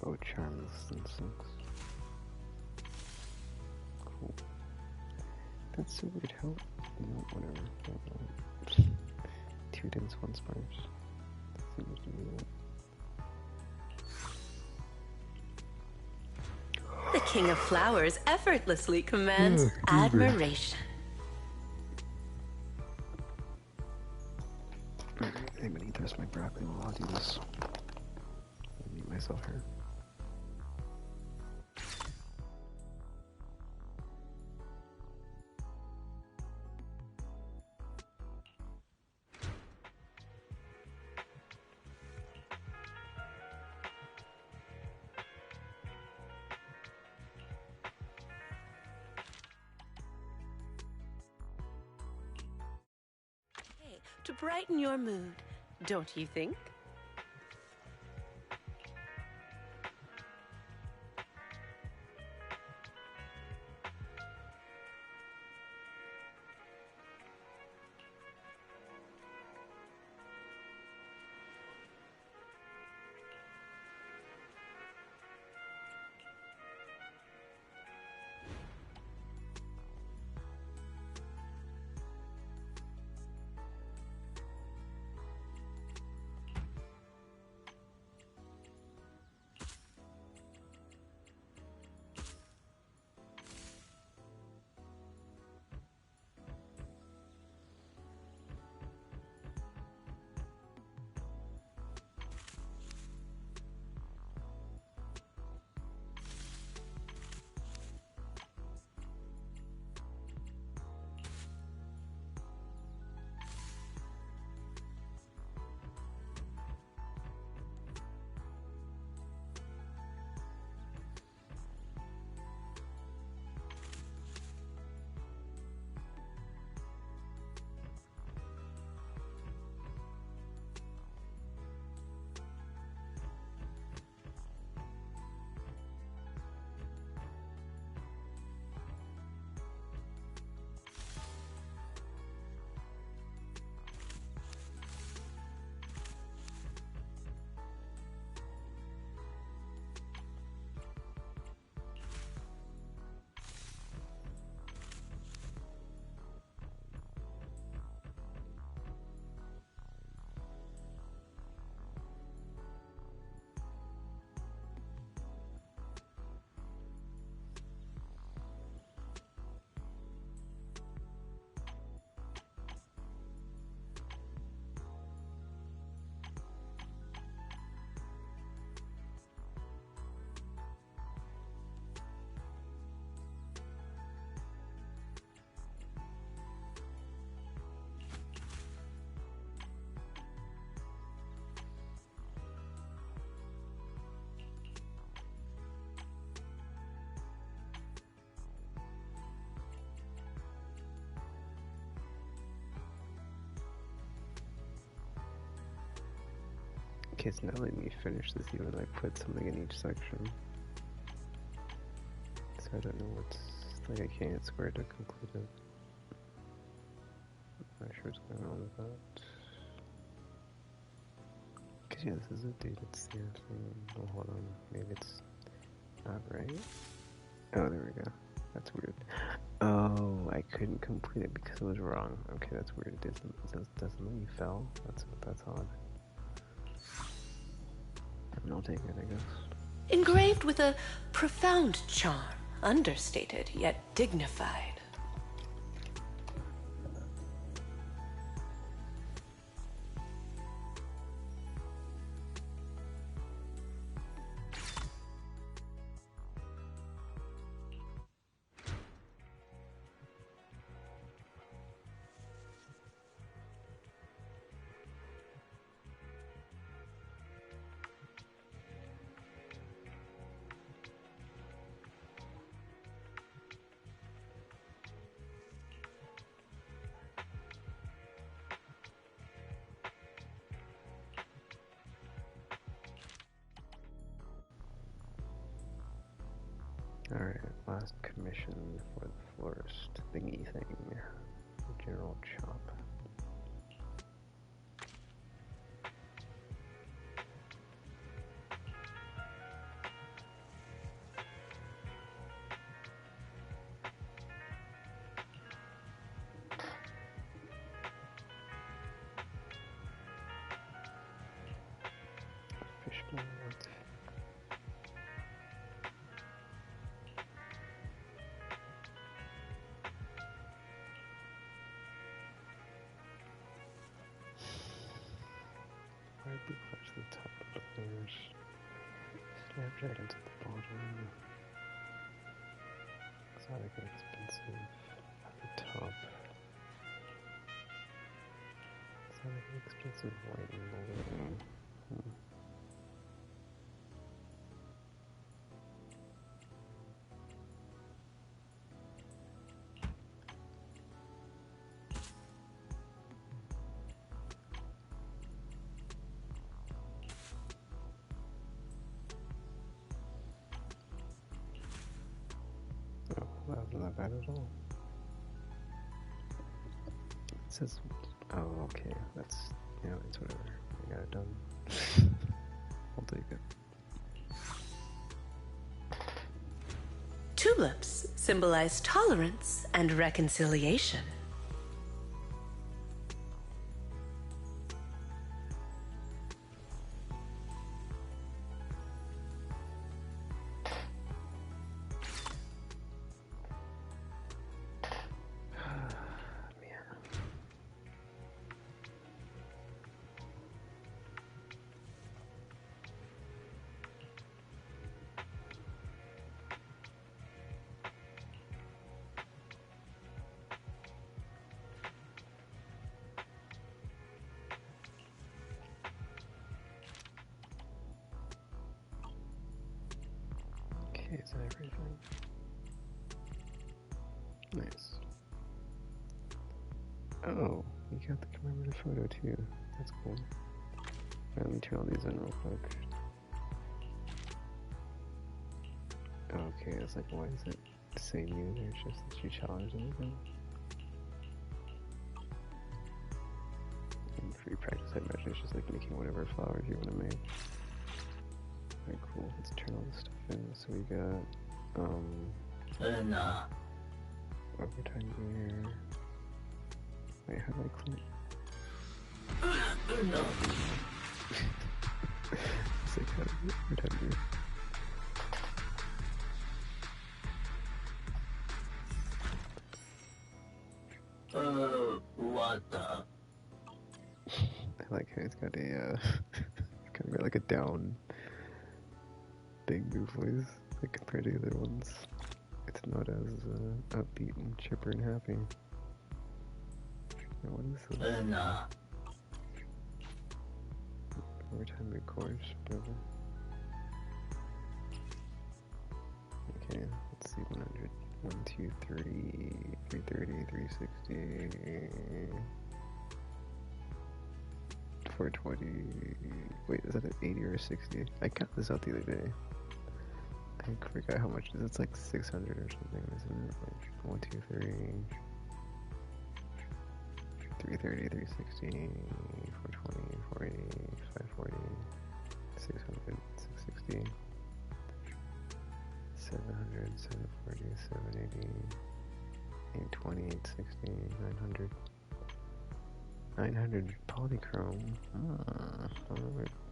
Oh, charm and 6. Cool. That's so weird. How? No, whatever. 2 dense, 1 sparse. Seems to be that. The King of Flowers effortlessly commands admiration. I'm gonna eat the rest of my broccoli while I'll do this. I'll mute myself here. to brighten your mood, don't you think? Okay, so now let me finish this even though I put something in each section. So I don't know what's, like I can't hit square to conclude it. I'm not sure what's going on with that. Cause yeah, this is a dated thing. Oh, hold on, maybe it's not right. Oh, there we go. That's weird. Oh, I couldn't complete it because it was wrong. Okay, that's weird. It doesn't let you fail. That's odd. I'll take it, I guess. Engraved with a profound charm, understated yet dignified. Alright, last commission for the florist thingy thing. General chop. Fishbowl. Why'd we clutch the top of the players? Snapdragon's at the bottom. Exotic and expensive at the top. Exotic and expensive white and blue. bad at all. It says, oh, okay, that's, yeah, it's whatever. I got it done. I'll take it. Tulips symbolize tolerance and reconciliation. Okay, is that everything? Nice. Oh, you got the commemorative photo too. That's cool. Let me turn all these in real quick. Okay, it's like, why is it the same user? It's just that you challenge anything. In free practice, I imagine it's just like making whatever flowers you want to make. Alright, cool. Let's turn all this stuff in. So we got, overtime gear. Wait, how do I clean it? It's like, how do I overtime gear? What the? I like how it's got a, it's kind of got like a down, big move voice, like compared to the other ones. It's not as upbeat and chipper and happy. Now, what is this? Overtime big course, whatever. Okay, let's see, 100. 1, 2, 3, 330, 360, 420. Wait, is that an 80 or a 60? I counted this out the other day. I forgot how much it is. It's like 600 or something, isn't it? Like 1, 2, 3, 330, 360, 420, 480, 540, 600, 660. 700, 740, 780, 820, 860, 900. 900 polychrome. I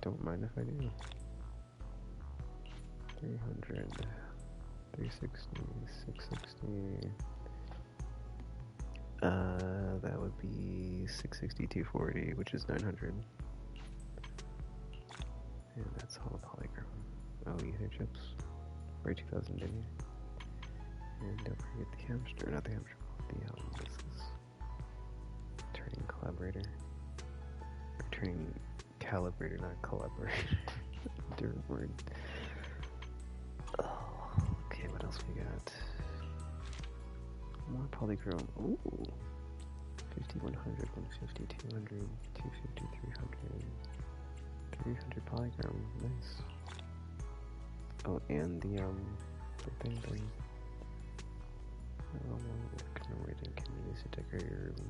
don't mind if I do. 300, 360, 660. That would be 660, 240, which is 900. And that's all the polychrome. Oh, ether chips. For 2000, didn't you? And don't forget the hamster, not the hamster, the, this is turning collaborator. Or turning calibrator, not collaborator. Different word. Oh, okay, what else we got? More polychrome. Ooh. 50, 100, 150, 200, 250, 300. 300 polychrome. Nice. Oh, and the thing. Commemorating can you use to decorate your room?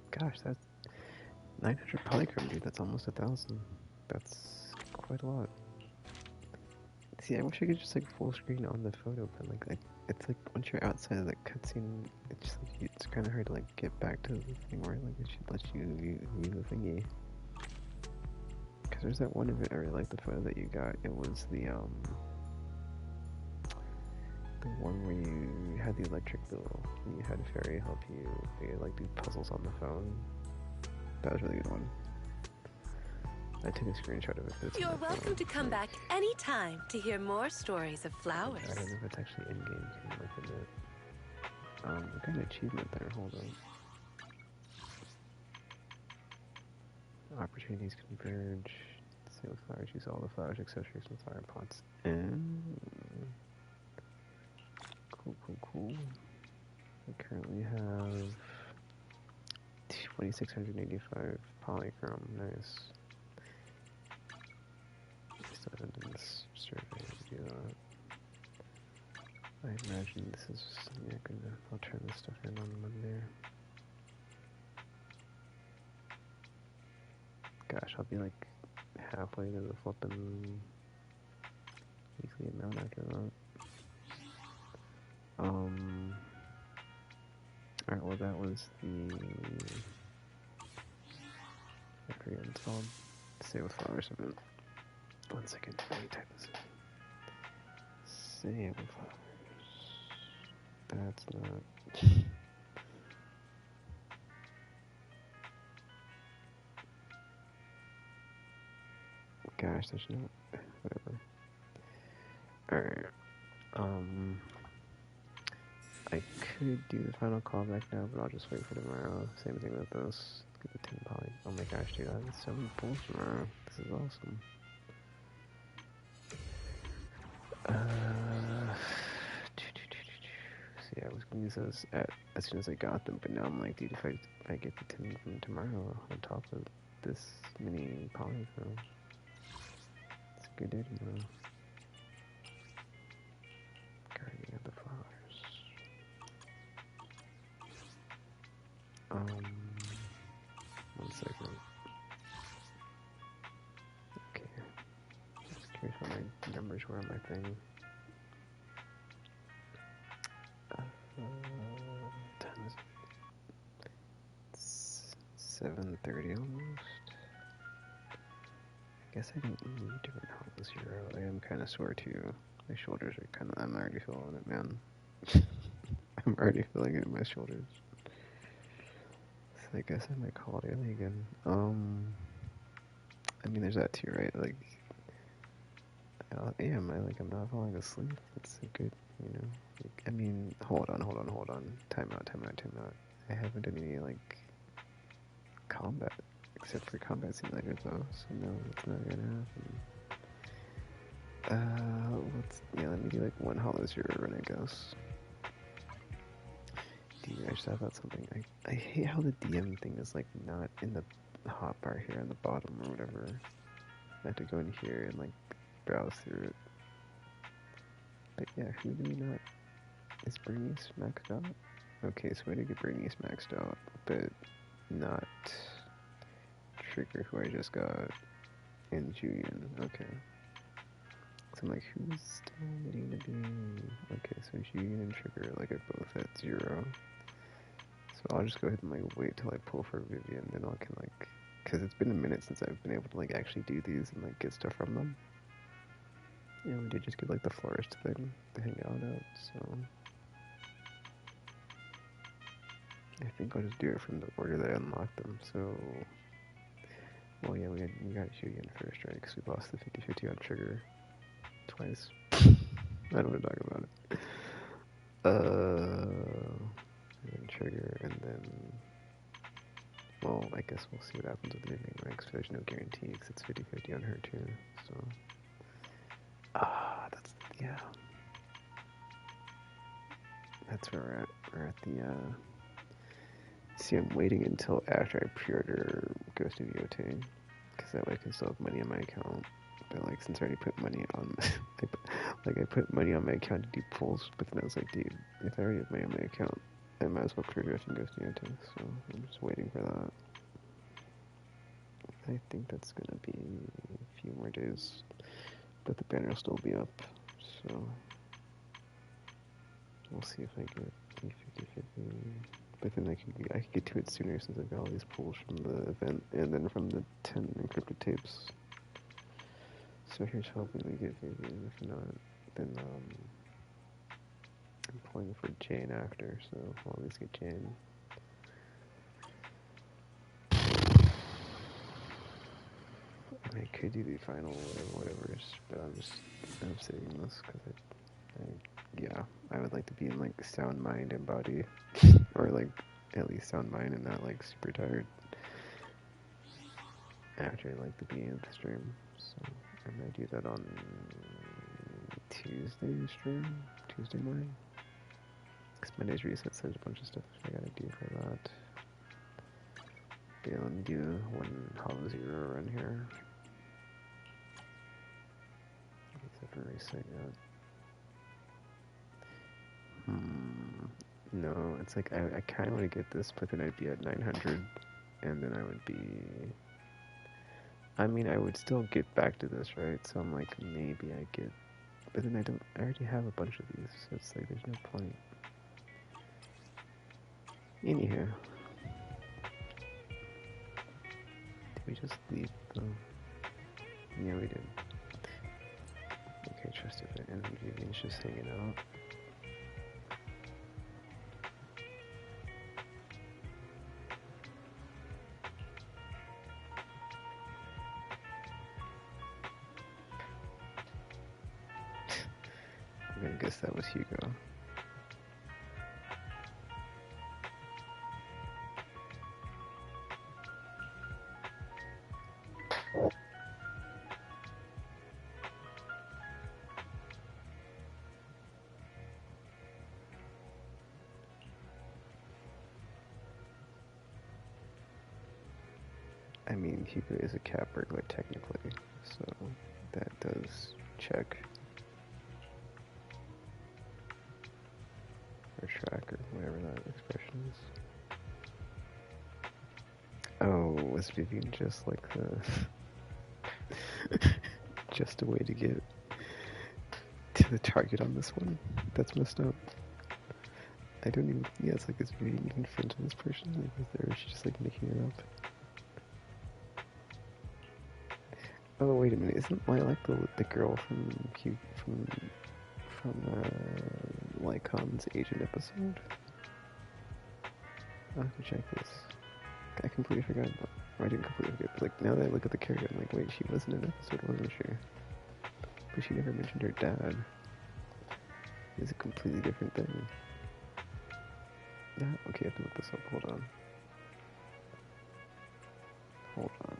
Gosh, that's 900 polychrome, dude. That's almost 1,000. That's quite a lot. See, I wish I could just like full screen on the photo, but like it's like once you're outside of the cutscene, it's just like it's kind of hard to like get back to the thing where like it should let you view the thingy. Cause there's that one event I really liked the photo that you got. It was the one where you had the electric bill and you had a fairy help you. They like do puzzles on the phone. That was a really good one. I took a screenshot of it. But it's You're welcome to come back anytime to hear more stories of flowers. I don't know if it's actually in game. Can you look at it? I got an achievement there. Hold on. Opportunities converge. Sale flowers. Use all the flowers, accessories, and flower pots. And cool. I currently have 2,685 polychrome. Nice. Still haven't done this survey. do that. I imagine this is, yeah, I'll turn this stuff in on Monday. Gosh, I'll be like halfway to the flippin' weekly amount after that. Alright, well that was the... I forget it's called. Stay with Flowers event. 1 second, let me type this in. Stay with Flowers. That's not... Gosh, there's no... Whatever. Alright. I could do the final callback now, but I'll just wait for tomorrow. Same thing with this. Get the 10 poly. Oh my gosh, dude, I have 7 pulls tomorrow. This is awesome. So yeah, I was gonna use those as soon as I got them, but now I'm like, dude, if I get the 10 from tomorrow on top of this mini polychrome, it's a good day tomorrow. Guarding of the Flowers. 1 second. Okay. Just curious what my numbers were on my thing. 7:30 almost. I guess I didn't need to run Hollow Zero. I am kind of sore too. My shoulders are kind of. I'm already feeling it, man. I'm already feeling it in my shoulders. So I guess I might call it early again. I mean, there's that too, right? Like, I'm not falling asleep. That's a good, you know. Like, I mean, hold on. Time out. I haven't done any like combat, except for combat simulator though. So no, that's not gonna happen. Let me do like 1 Hollow Zero run, I guess. Do you guys have about something? I hate how the DM thing is like not in the hotbar here on the bottom or whatever. I have to go in here and like browse through it. But yeah, who do we not? Is Bernice maxed out? Okay, so we did get Bernice maxed out, but not Trigger, who I just got, and Julian. Okay. So I'm like, who's still needing to be... Okay, so Julian and Trigger like are both at 0. So I'll just go ahead and like wait till I pull for Vivian, then I can like... Because it's been a minute since I've been able to like actually do these and like get stuff from them. Yeah, we did just get like the florist thing to hang out at, so... I think I'll just do it from the order that I unlocked them, so... Well, yeah, we got Julian first, right? Because we lost the 50-50 on Trigger twice. I don't want to talk about it. And then Trigger, and then... Well, I guess we'll see what happens with Vivian, right? Because there's no guarantee, because it's 50-50 on her, too, so... Yeah. That's where we're at. We're at the, See, I'm waiting until after I pre-order Ghost of Yotei, because that way I can still have money on my account. But like, since I already put money on, I put money on my account to do pulls. But then I was like, dude, if I already have money on my account, I might as well pre-order Ghost of Yotei. So I'm just waiting for that. I think that's gonna be a few more days, but the banner will still be up. So we'll see if I get the 50-50. But then I could get to it sooner since I got all these pulls from the event and then from the 10 encrypted tapes. So here's hoping we get Vivian. If not, then I'm pulling for Jane after, so I'll at least get Jane. I mean, I could do the final whatever, but I'm saving this because I would like to be in like sound mind and body, or like at least sound mind and not like super tired. After I like to be in the stream, so I might do that on Tuesday morning. Because Monday's reset, so there's a bunch of stuff I gotta do for that. Be able to do 1 Hollow Zero run here. It's a every site yet. No, it's like I kind of want to get this, but then I'd be at 900, and then I would be. I mean, I would still get back to this, right? So I'm like, maybe I get, but then I don't. I already have a bunch of these, so it's like there's no point. Anyhow, did we just leave them? Yeah, we did. Okay, trust if it means just hanging out. I'm gonna guess that was Hugo. I mean, Hugo is a cat burglar technically, so that does check. Or track, or whatever that expression is. Oh, was Vivian just like the... just a way to get to the target on this one? That's messed up. I don't even... Yeah, it's like, is Vivian even friends with this person? Like, is she just like making it up? Oh, wait a minute, isn't Lilac the girl from Lycon's Agent episode? I'll have to check this. I completely forgot about. Or I didn't completely forget, but like now that I look at the character, I'm like, wait, she was in an episode, wasn't she? But she never mentioned her dad. It's a completely different thing. Yeah, okay, I have to look this up. Hold on. Hold on.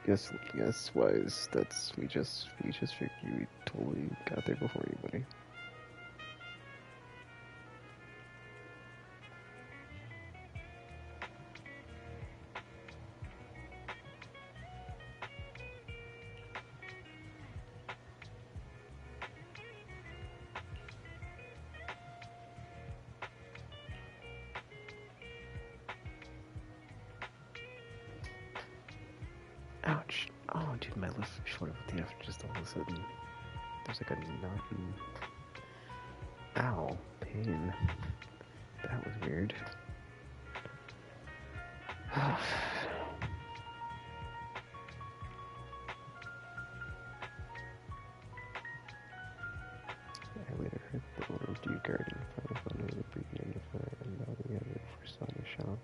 Yes, Wise. We just figured we totally got there before anybody. Ouch. Oh, dude, my left shoulder with the after just all of a sudden. There's like a knot and... Ow. Pain. That was weird. I later heard the owner of Dew Garden finally found a way to breathe magnifier, and now we have it for sale in the shop.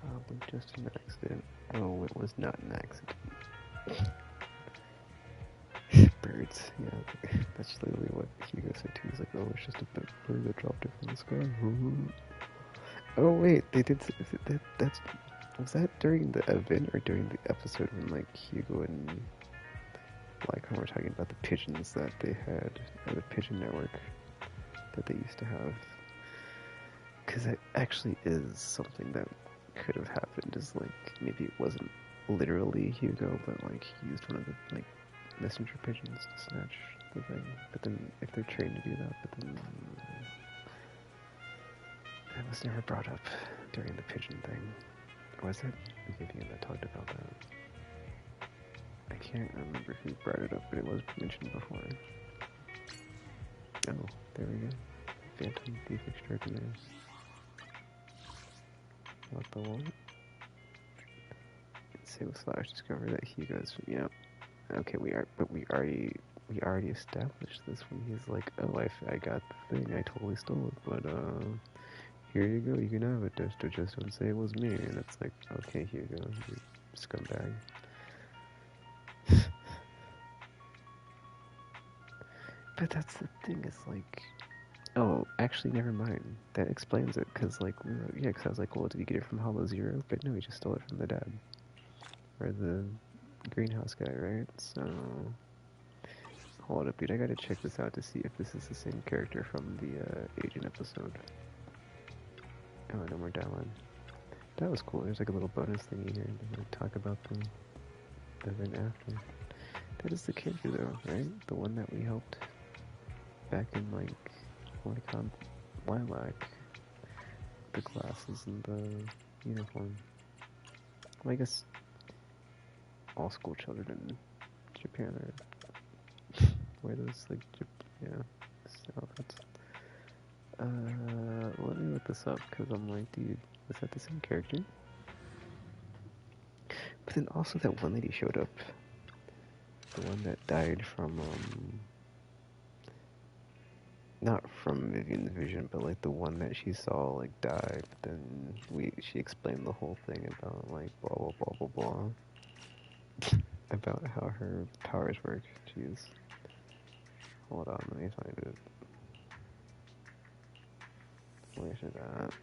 Probably just an accident. Oh, it was not an accident. Birds, yeah. That's literally what Hugo said too. He's like, oh, it's just a bird that dropped it from the sky. Oh wait, they did. Was that during the event or during the episode when like Hugo and Lycon were talking about the pigeons that they had, or the pigeon network that they used to have? Because that actually is something that could have happened. Is like maybe it wasn't literally Hugo, but like he used one of the like messenger pigeons to snatch the thing. But then if they're trained to do that, but then that was never brought up during the pigeon thing. Or was it Vivian that talked about that? I can't remember who brought it up, but it was mentioned before. Oh, there we go. Phantom Thief Extraordinaires. What the what? Say with Slash discover that he goes, yeah. Okay, we already established this when he's like, oh, I got the thing, I totally stole it, but here you go, you can have it, just don't say it was me. And it's like, okay, here you go, you scumbag. But that's the thing, is like, oh, actually, never mind. That explains it, because, like, yeah, because I was like, well, did he get it from Hollow Zero? But no, he just stole it from the dad. Or the greenhouse guy, right? So, hold up, dude, I gotta check this out to see if this is the same character from the Agent episode. Oh, no more downline. That was cool. There's like a little bonus thingy here to talk about the event after. That is the character, though, right? The one that we helped back in, like, Polychrome Lilac. The glasses and the uniform. Well, I guess all school children in Japan wear those, like, yeah, outfits. Let me look this up, because I'm like, dude, is that the same character? But then also that one lady showed up. The one that died from, not from Vivian's vision, but like the one that she saw like die, but then she explained the whole thing about like blah blah blah blah blah. About how her powers work. Jeez. Hold on, let me find it. Where's it at?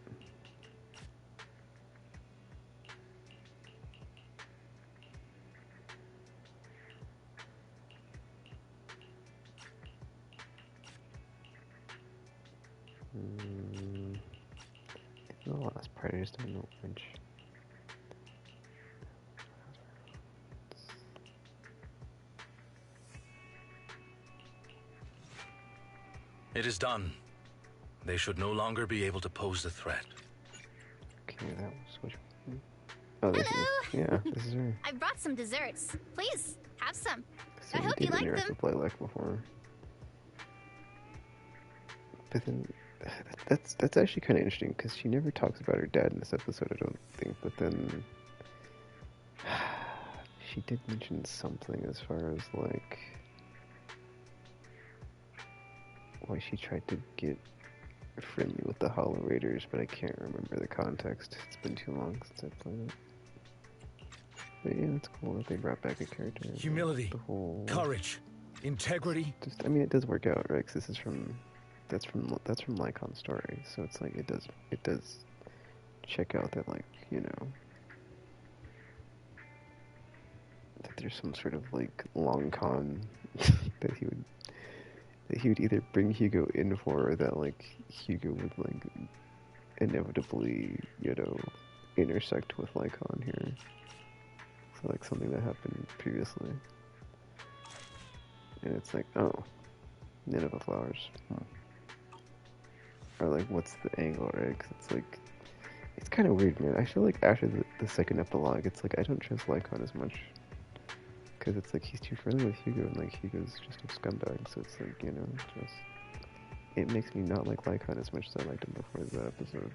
It's the last part, I just don't know which. It is done. They should no longer be able to pose a threat. Okay, that was which one? Oh, this Hello. is, yeah, this is her. I brought some desserts. Please, have some. So I hope we you did like interact them. with Lilac before. But then, that's actually kind of interesting, because she never talks about her dad in this episode, I don't think, but then she did mention something as far as, like, why she tried to get friendly with the Hollow Raiders, but I can't remember the context. It's been too long since I played it. But yeah, it's cool that they brought back a character. Humility, The whole courage, integrity. just, I mean, it does work out, right? Because this is that's from Lycon's story, so it's like it does check out that, like, you know, that there's some sort of like long con that he would either bring Hugo in for, or that like Hugo would like inevitably, you know, intersect with Lycon here. So like something that happened previously, and it's like, oh, Nineveh flowers. Or like, what's the angle, right? Because it's like, it's kind of weird, man. I feel like after the second epilogue, it's like I don't trust Lycon as much. Because it's like he's too friendly with Hugo, and like Hugo's just a scumbag, so it's like, you know, just... It makes me not like Lycon as much as I liked him before that episode.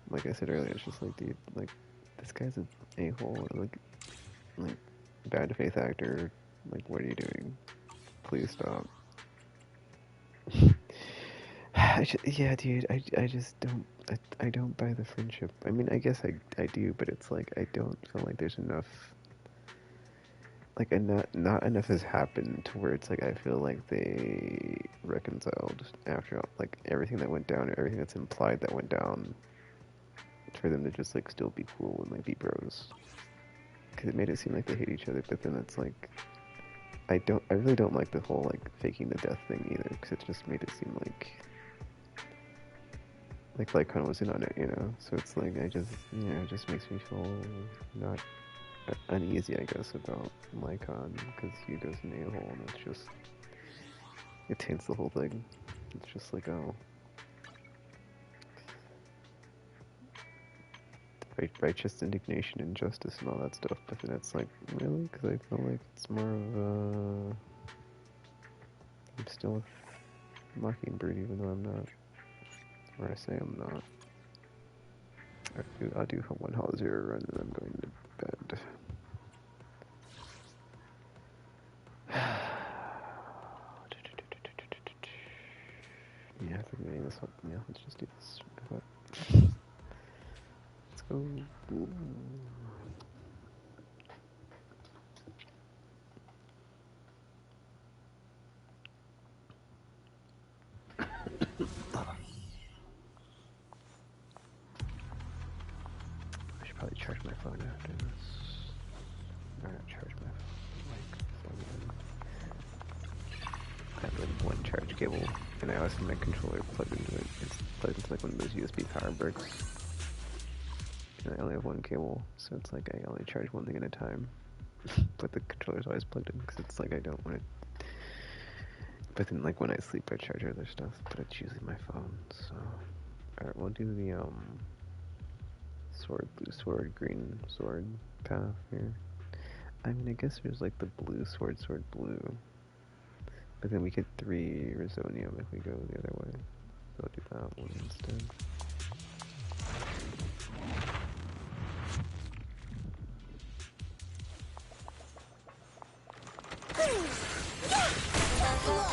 Like I said earlier, it's just like, dude, like, this guy's an a-hole, like, bad faith actor. Like, what are you doing? Please stop. Yeah, dude, I just don't, I don't buy the friendship. I mean, I guess I do, but it's like, I don't feel like there's enough, like, not enough has happened to where it's like, I feel like they reconciled after, like, everything that went down, or everything that's implied that went down, for them to just, like, still be cool and, like, be bros. Because it made it seem like they hate each other, but then it's like, I really don't like the whole, like, faking the death thing either, because it just made it seem like Lycon was in on it, you know? So it's like, it just makes me feel not uneasy, I guess, about Lycon, because Hugo's an a-hole, and it's just, it taints the whole thing. It's just like, oh. Righteous indignation and justice and all that stuff, but then it's like, really? Because I feel like it's more of a... I'm still with Mockingbird, even though I'm not. Or I say I'm not. I'll do one Hollow Zero run and I'm going to bed. Yeah, I think this one. Yeah, let's just do this. Let's go. Ooh. I should probably charge my phone after this. Or not charge my phone. I have like one charge cable, and I also have my controller plugged into it. It's plugged into like one of those USB power bricks. And I only have one cable, so it's like I only charge one thing at a time. But the controller's always plugged in because it's like I don't want it. But then like when I sleep, I charge other stuff. But it's usually my phone. So alright, we'll do the sword, blue sword, green sword path here. I mean, I guess there's like the blue sword, sword blue. But then we get 3 Resonium if we go the other way. So I'll do that one instead.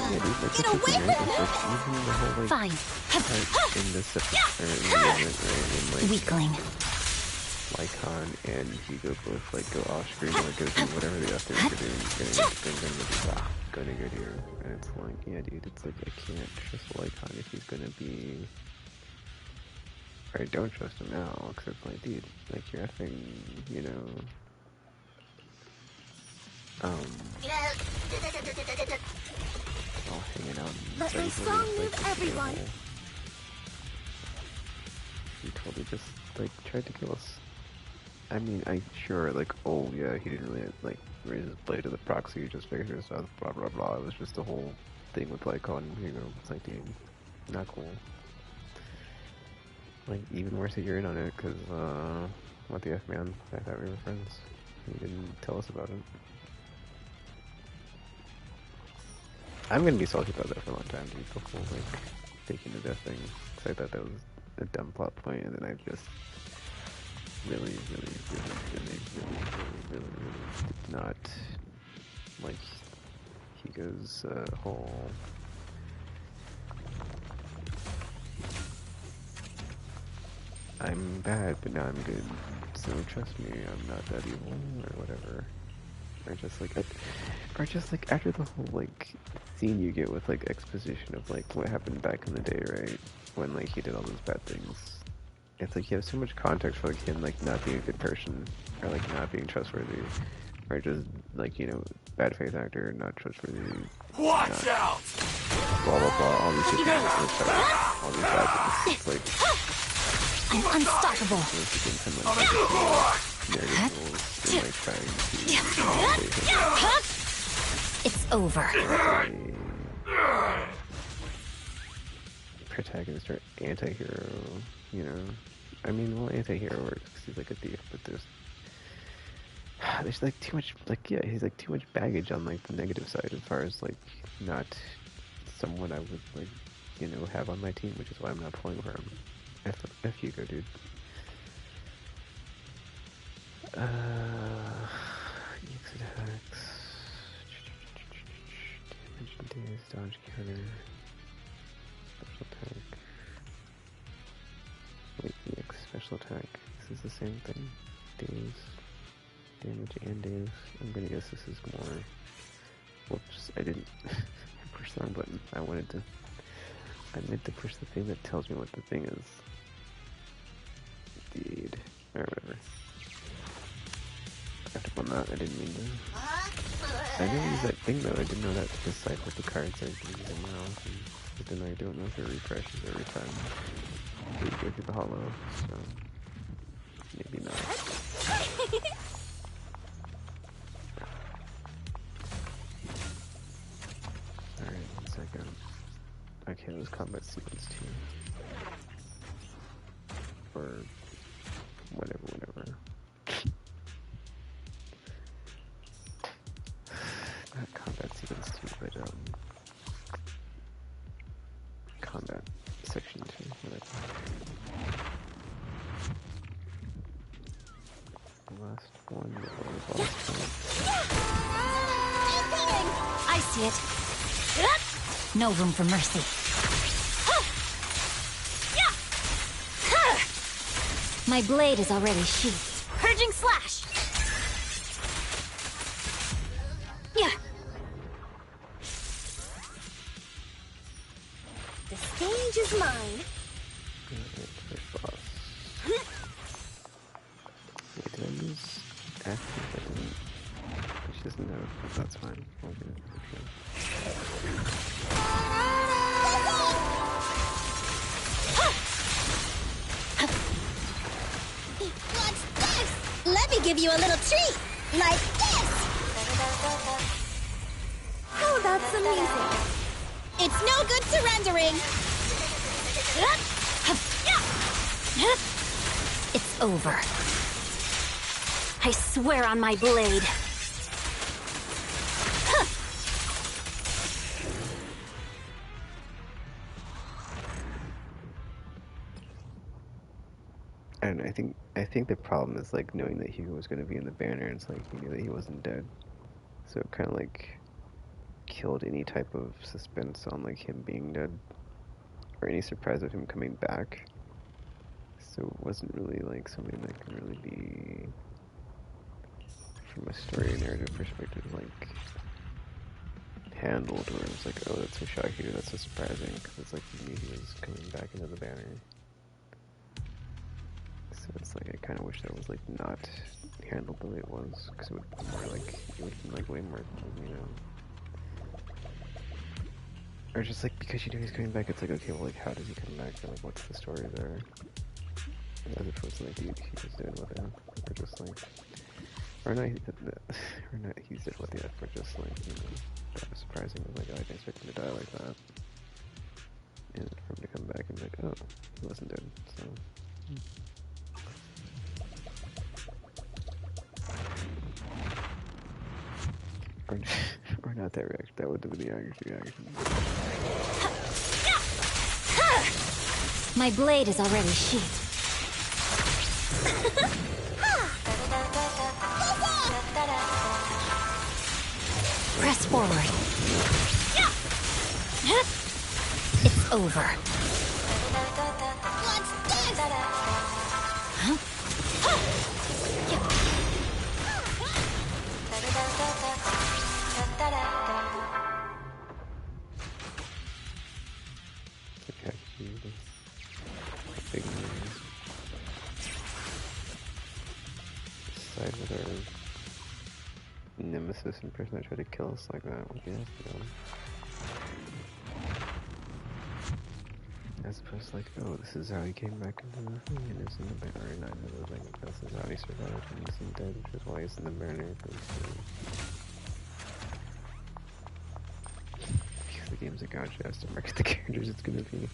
Yeah, dude, like, Get away from like, even the whole, like, Fine. in this episode, in the event, right, when, like, Weakling. Lycon and Hugo both, like, go off screen, like, go do whatever they have to do, gonna go here. And it's like, yeah, dude, it's like, I can't trust Lycon if he's gonna be... I don't trust him now, because it's like, dude, like, you're effing, you know... all hanging out. Let my song move everyone. He totally just, like, tried to kill us. I mean, I sure, like, oh yeah, he didn't really, like, raise his blade to the proxy, he just figured this out, blah blah blah. It was just the whole thing with Lycon, you know, it's like, dude, not cool. Like, even worse that you're in on it, because, what the F, man, I thought we were friends. He didn't tell us about it. I'm gonna be salty about that for a long time, dude, the whole, like, faking to death thing, because I thought that was a dumb plot point, and then I just really did not like Hugo's whole I'm bad, but now I'm good, so trust me, I'm not that evil, or whatever. Or just like after the whole like scene you get with like exposition of like what happened back in the day, right? When like he did all those bad things. It's like you have so much context for like him like not being a good person, or like not being trustworthy, or just like, you know, bad faith actor, not trustworthy. Watch out! Blah blah blah. All these things, all these bad things. It's like I'm unstoppable. It's over. Protagonist or anti-hero, you know. I mean, well, anti-hero works because he's like a thief, but there's like too much, like, yeah, he's like too much baggage on like the negative side as far as like not someone I would like, you know, have on my team, which is why I'm not pulling for him. F Hugo, dude. EX attacks. Damage and daze, dodge counter. Special attack. Wait, EX special attack. This is the same thing. Daze. Damage and daze. I'm gonna guess this is more. Whoops, I didn't push the wrong button. I meant to push the thing that tells me what the thing is. Indeed. Or whatever. I have to put that, I didn't mean to. I never use that thing though, I didn't know that to decipher the cards I've been using now. But then I don't know if it refreshes every time we go through the hollow, so maybe not. Alright, 1 second. Okay, it was combat sequence 2. Or whatever. Not combat sequence 2, but combat section 2, whatever. The last one, the last one. I see it. No room for mercy. My blade is already sheathed. Purging slash! Yeah. The stage is mine. First boss. Wait, did I use active? I didn't. She doesn't know, but that's fine. I'll do it for sure. What's this? Let me give you a little treat! Like this! How about some music? It's no good surrendering! It's over. I swear on my blade. I don't know, I think the problem is like knowing that Hugo was gonna be in the banner, and it's like he knew that he wasn't dead. So it kinda like killed any type of suspense on like him being dead. Or any surprise of him coming back. So it wasn't really like something that could really be, from a story and narrative perspective, like handled, where it was like, oh, that's so shocking, that's so surprising, because it's like you knew he was coming back into the banner. So it's like I kind of wish that was like not handled the way it was, because it would be more like, it would have been like way more, you know. Or just like, because you know he's coming back, it's like, okay, well, like, how does he come back, or like, what's the story there? As opposed to like, he just did what the F, or just like, or not, or not, he did what the F, or just like, you know, that was surprising, it was like, I didn't expect him to die like that. And for him to come back and be like, oh, he wasn't dead, so. Or not that reaction, that would have been the reaction. My blade is already sheathed. Press forward. It's over. What's this? Huh? Okay, big news. Side with our nemesis and person that tried to kill us like that. What the heck, as opposed to like, oh, this is how he came back into the thing and is in the banner, and I know like this is how he survived and he's dead, which is why he's in the banner. Because the game's a gotcha, has to market the characters it's gonna be.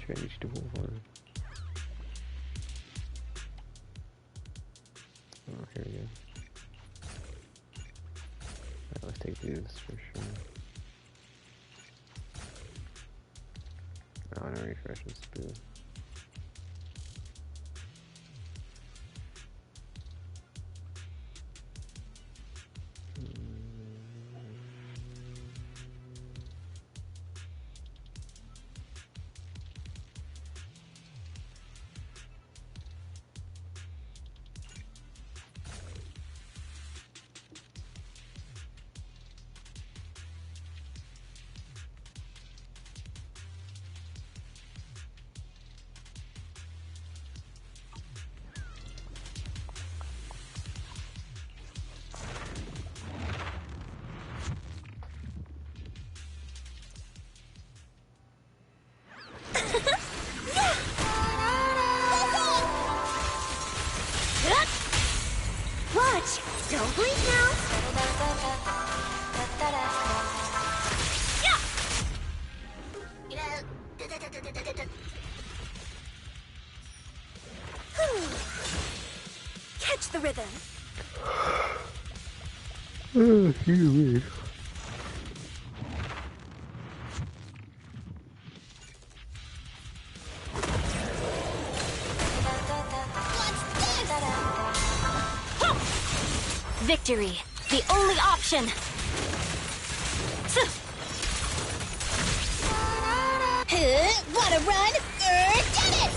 Trying to do for. Oh, here we go. Alright, let's take these for sure. Oh, no refresh is boo. Watch! Don't blink now! Catch the rhythm. Oh, excuse me. Victory! The only option! Wanna run? Get it!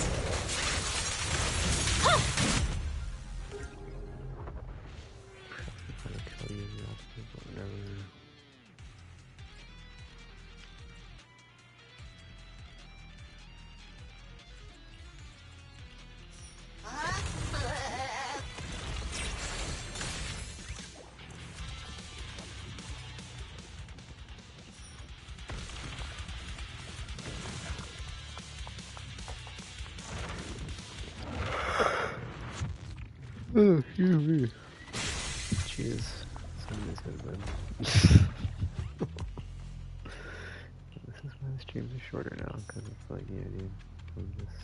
Oh, excuse me. Jeez. Somebody's had been. This is why the streams are shorter now, because it's like, yeah, dude, I'm just...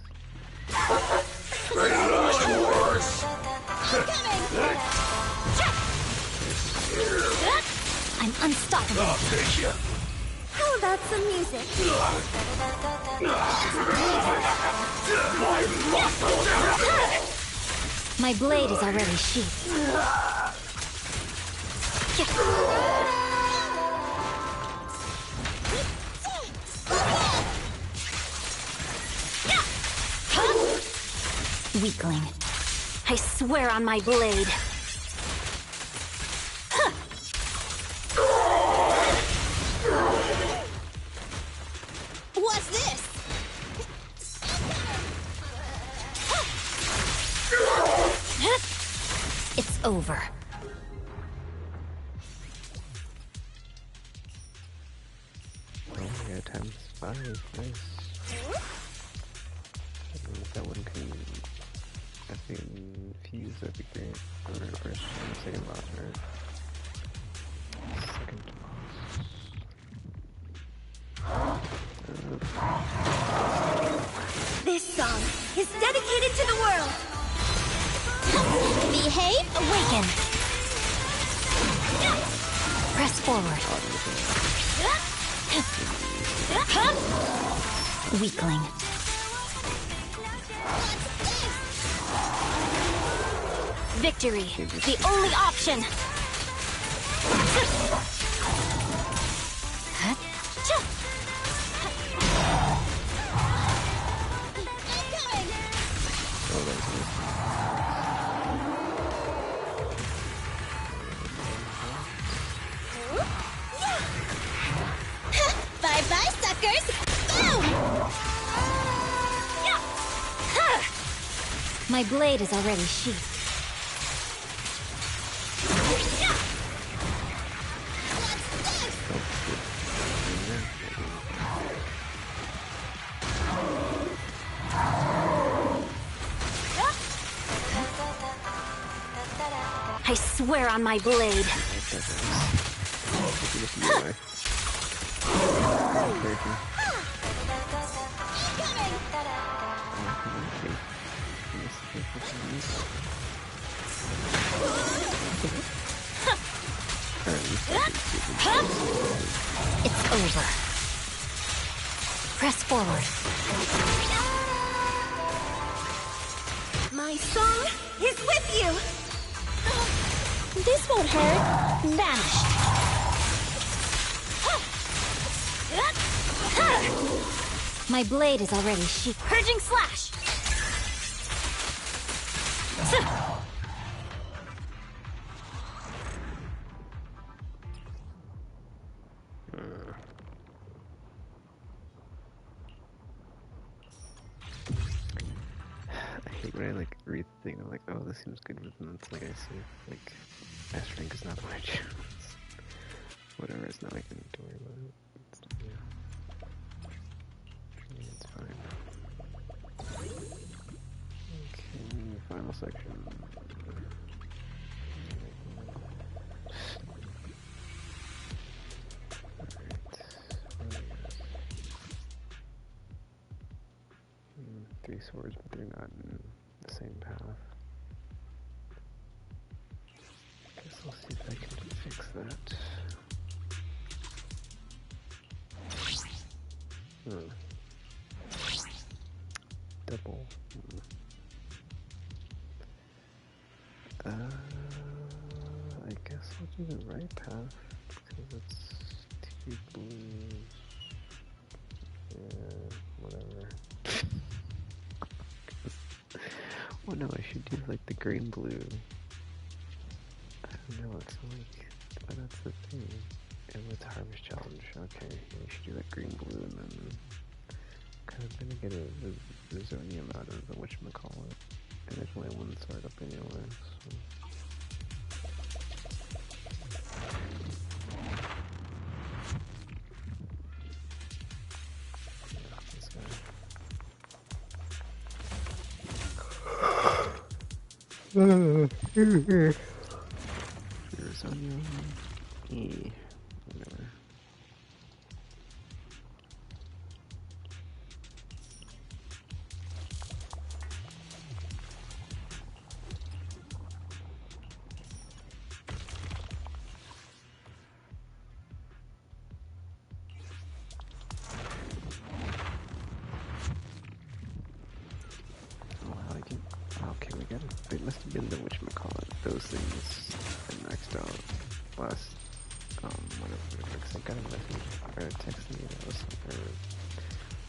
I'm unstoppable. I'll take you. How about some music? My blade is already sheathed. Weakling. I swear on my blade. What's this? It's over. Oh, yeah, times 5, nice. If that one can... If they can fuse, that'd be great. Alright, first and second boss, right? Second boss. This song is dedicated to the world. Behave, awaken. Press forward. Weakling. Victory, the only option. Bye-bye, suckers! Boom! My blade is already sheathed. I swear on my blade. It's over. Press forward. My song is with you! This won't hurt. Vanished. My blade is already sheathed. Purging slash. I hate when I like read the thing, I'm like, oh, this seems good, but then it's like I see, like, S rank is not my choice. Whatever, it's not like I need to worry about it. It's, yeah. It's fine. Okay, final section. Three swords, but they're not in the same path. Guess I'll see if I can fix that. Double. I guess I'll do the right path because it's two blues. Yeah, whatever. Well, no, I should do like the green blue. I don't know, it's like, but that's the thing. And with the harvest challenge, okay, we should do that green blue and then kind of gonna get a zonium out of the whatchamacallit. And there's only one sword up anyway, so. This guy. Here's Anya. Whatever. Okay, we got it. It must have been the whatchamacallit. Those things I maxed out last, whatever, because I got a message, or a text me that was, or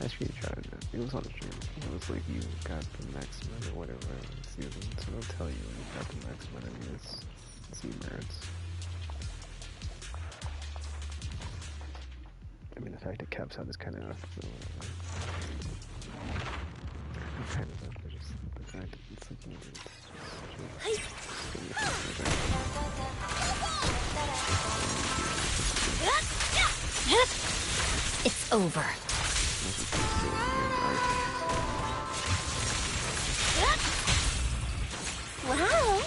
I screenshotted it. It was on the stream. It was like, you got the maximum or whatever season, so it'll tell you when you got the maximum in this Z-merits. I mean, the fact that caps out is kind of enough, so kind of enough, but just the fact that it's like, you know, It's over. Wow.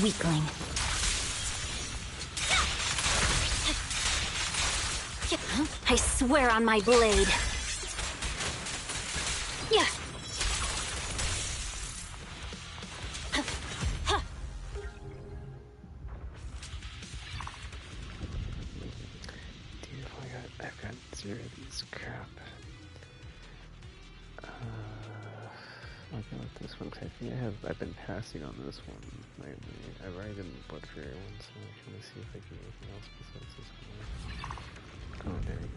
Weakling. I swear on my blade. Yeah. I've got zero of these crap. Okay, with this one, cause I think I've been passing on this one lately. I ride in Blood Fury one, so I'm gonna see if I can do anything else besides this one. Oh, there we go.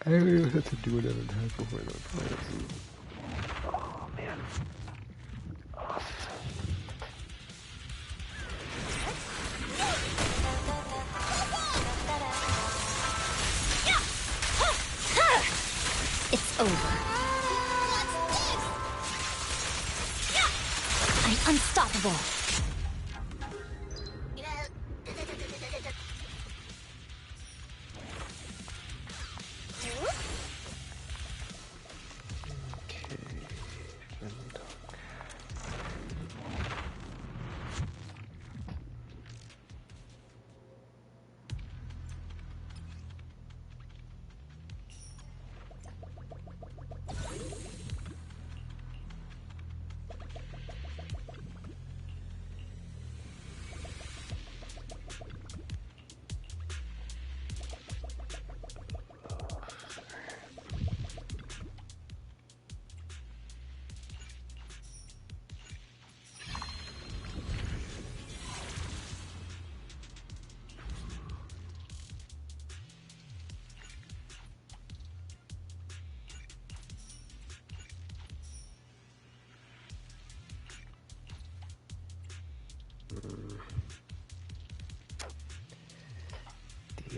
I don't even have to do another attack before the planets. Oh man. Off. It's over. I'm unstoppable.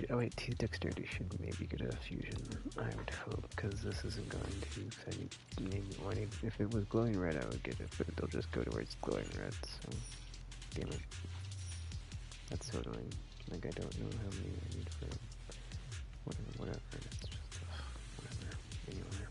Oh wait, T dexterity should maybe get a fusion, I would hope, because this isn't going to, because I need, if it was glowing red I would get it, but it'll just go to where it's glowing red, so, damn it. That's so annoying, like I don't know how many I need for, whatever, it's just, whatever, anywhere.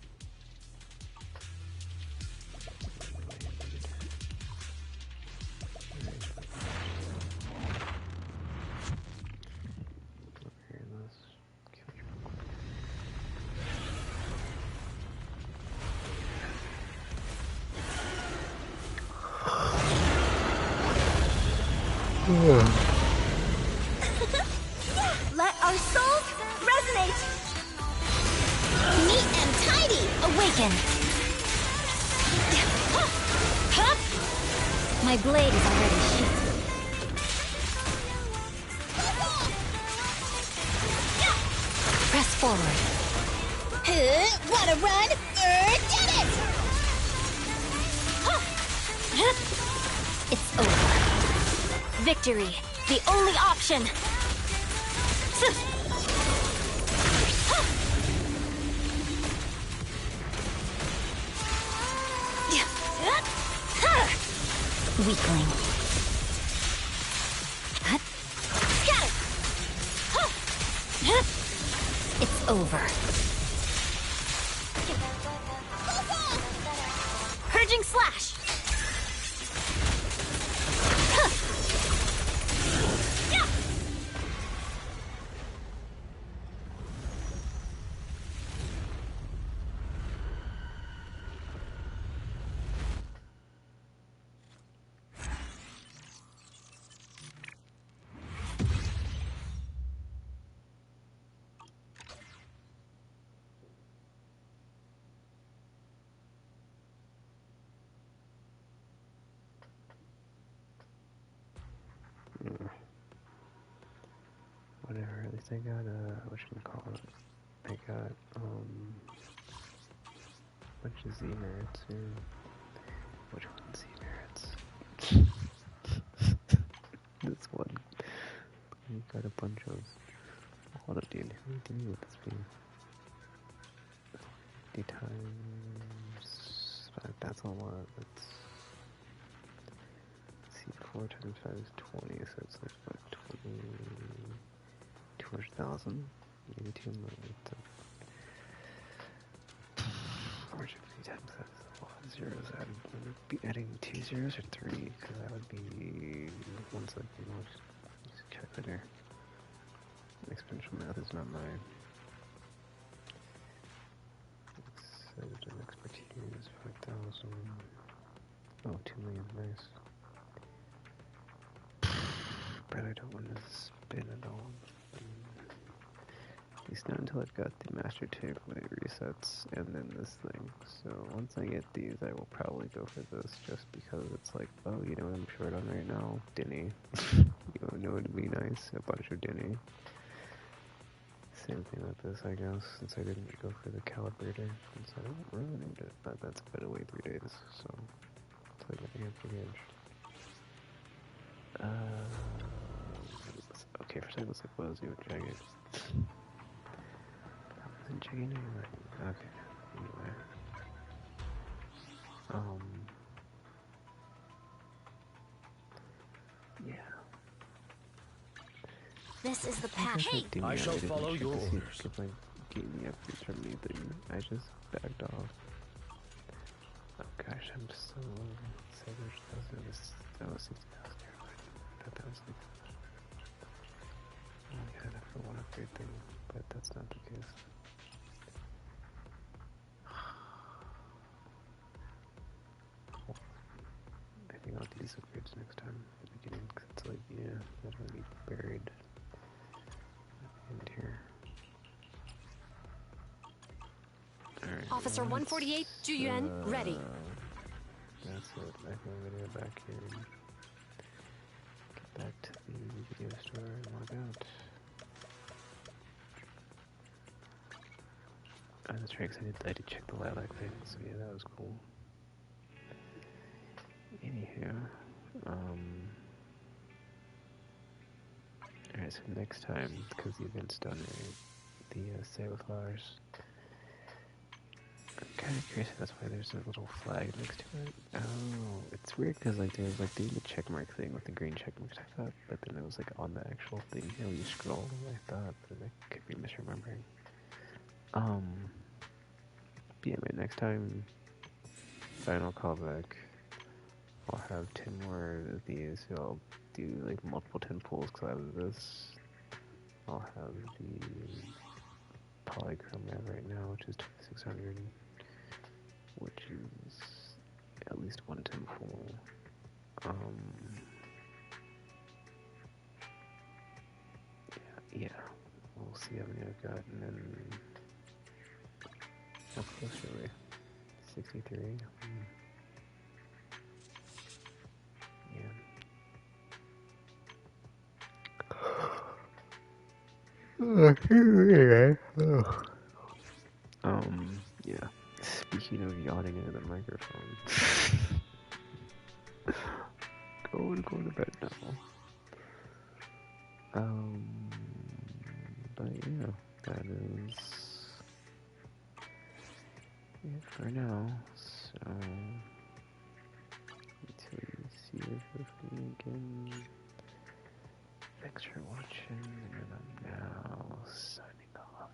Let our souls resonate. Neat and tidy. Awaken. My blade is already sheathed. Press forward. Wanna run? Did it! It's over. Victory, the only option. Weakling. It's over. Purging slash! Whatever, at least I got, what should we call it? I got, bunch of Z-nerds, yeah. Which one's Z-nerds? This one. We got a bunch of, a lot of D&D. What do we do with this game? D times 5, that's a lot. Let's see, 4 times 5 is 20, so it's like, what, 20... 200,000? Maybe 2 million. How much 50 times that is a lot of zeros. I would be adding 2 zeros or 3, because that would be one second. Use a calculator. Exponential math is not my expertise. 5,000. Oh, 2 million, nice. But I don't want to spin it all. At least not until I've got the master tape when it resets, and then this thing. So once I get these, I will probably go for this, just because it's like, oh, you know what I'm short on right now? Denny. You know what would be nice? A bunch of Denny. Same thing with this, I guess, since I didn't go for the calibrator. Since I don't really need it, but that's been away 3 days, so it's like a hamster gauge. Okay, for a second, let's like, what was even jagged? I wasn't checking anyway. Okay, anyway. Yeah. This is the path. Hey! I shall follow your orders. If I gave me updates from anything, I just backed off. Oh gosh, I'm so savage. That was 60,000. I thought that was like, I only had it for one upgrade thing, but that's not the case. I think I'll do these upgrades next time at the beginning, because it's like, yeah, that's gonna be buried in here. Alright, Officer 148, Juyuan, ready. That's it. I think I'm gonna go back here and get back to the video store and log out. Oh, that's right, 'cause I did check the lilac thing, so yeah, that was cool. Anywho, alright, so next time, because the event's done, right, the sale flowers. I'm kind of curious if that's why there's a little flag next to it. Oh, it's weird because like there's like the checkmark thing with the green checkmarks, I thought, but then it was like on the actual thing here when you scroll, I thought, but I could be misremembering. Yeah, man, next time, final callback, I'll have 10 more of these, so I'll do like multiple 10 pulls because I have this. I'll have the polychrome I have right now, which is 2600, which is at least 110 full. Yeah, we'll see how many I've got, and then how close are we? 63? Yeah. Yeah. Speaking of yawning into the microphone. Go to bed now. But yeah, that is it for now. So, until you see this with me again, Thanks for watching, and I'm now signing off.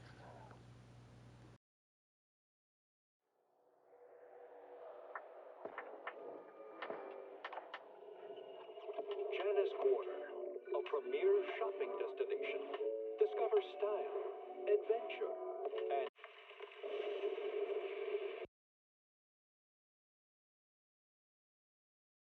Janice Quarter, a premier shopping destination. Discover style, adventure, and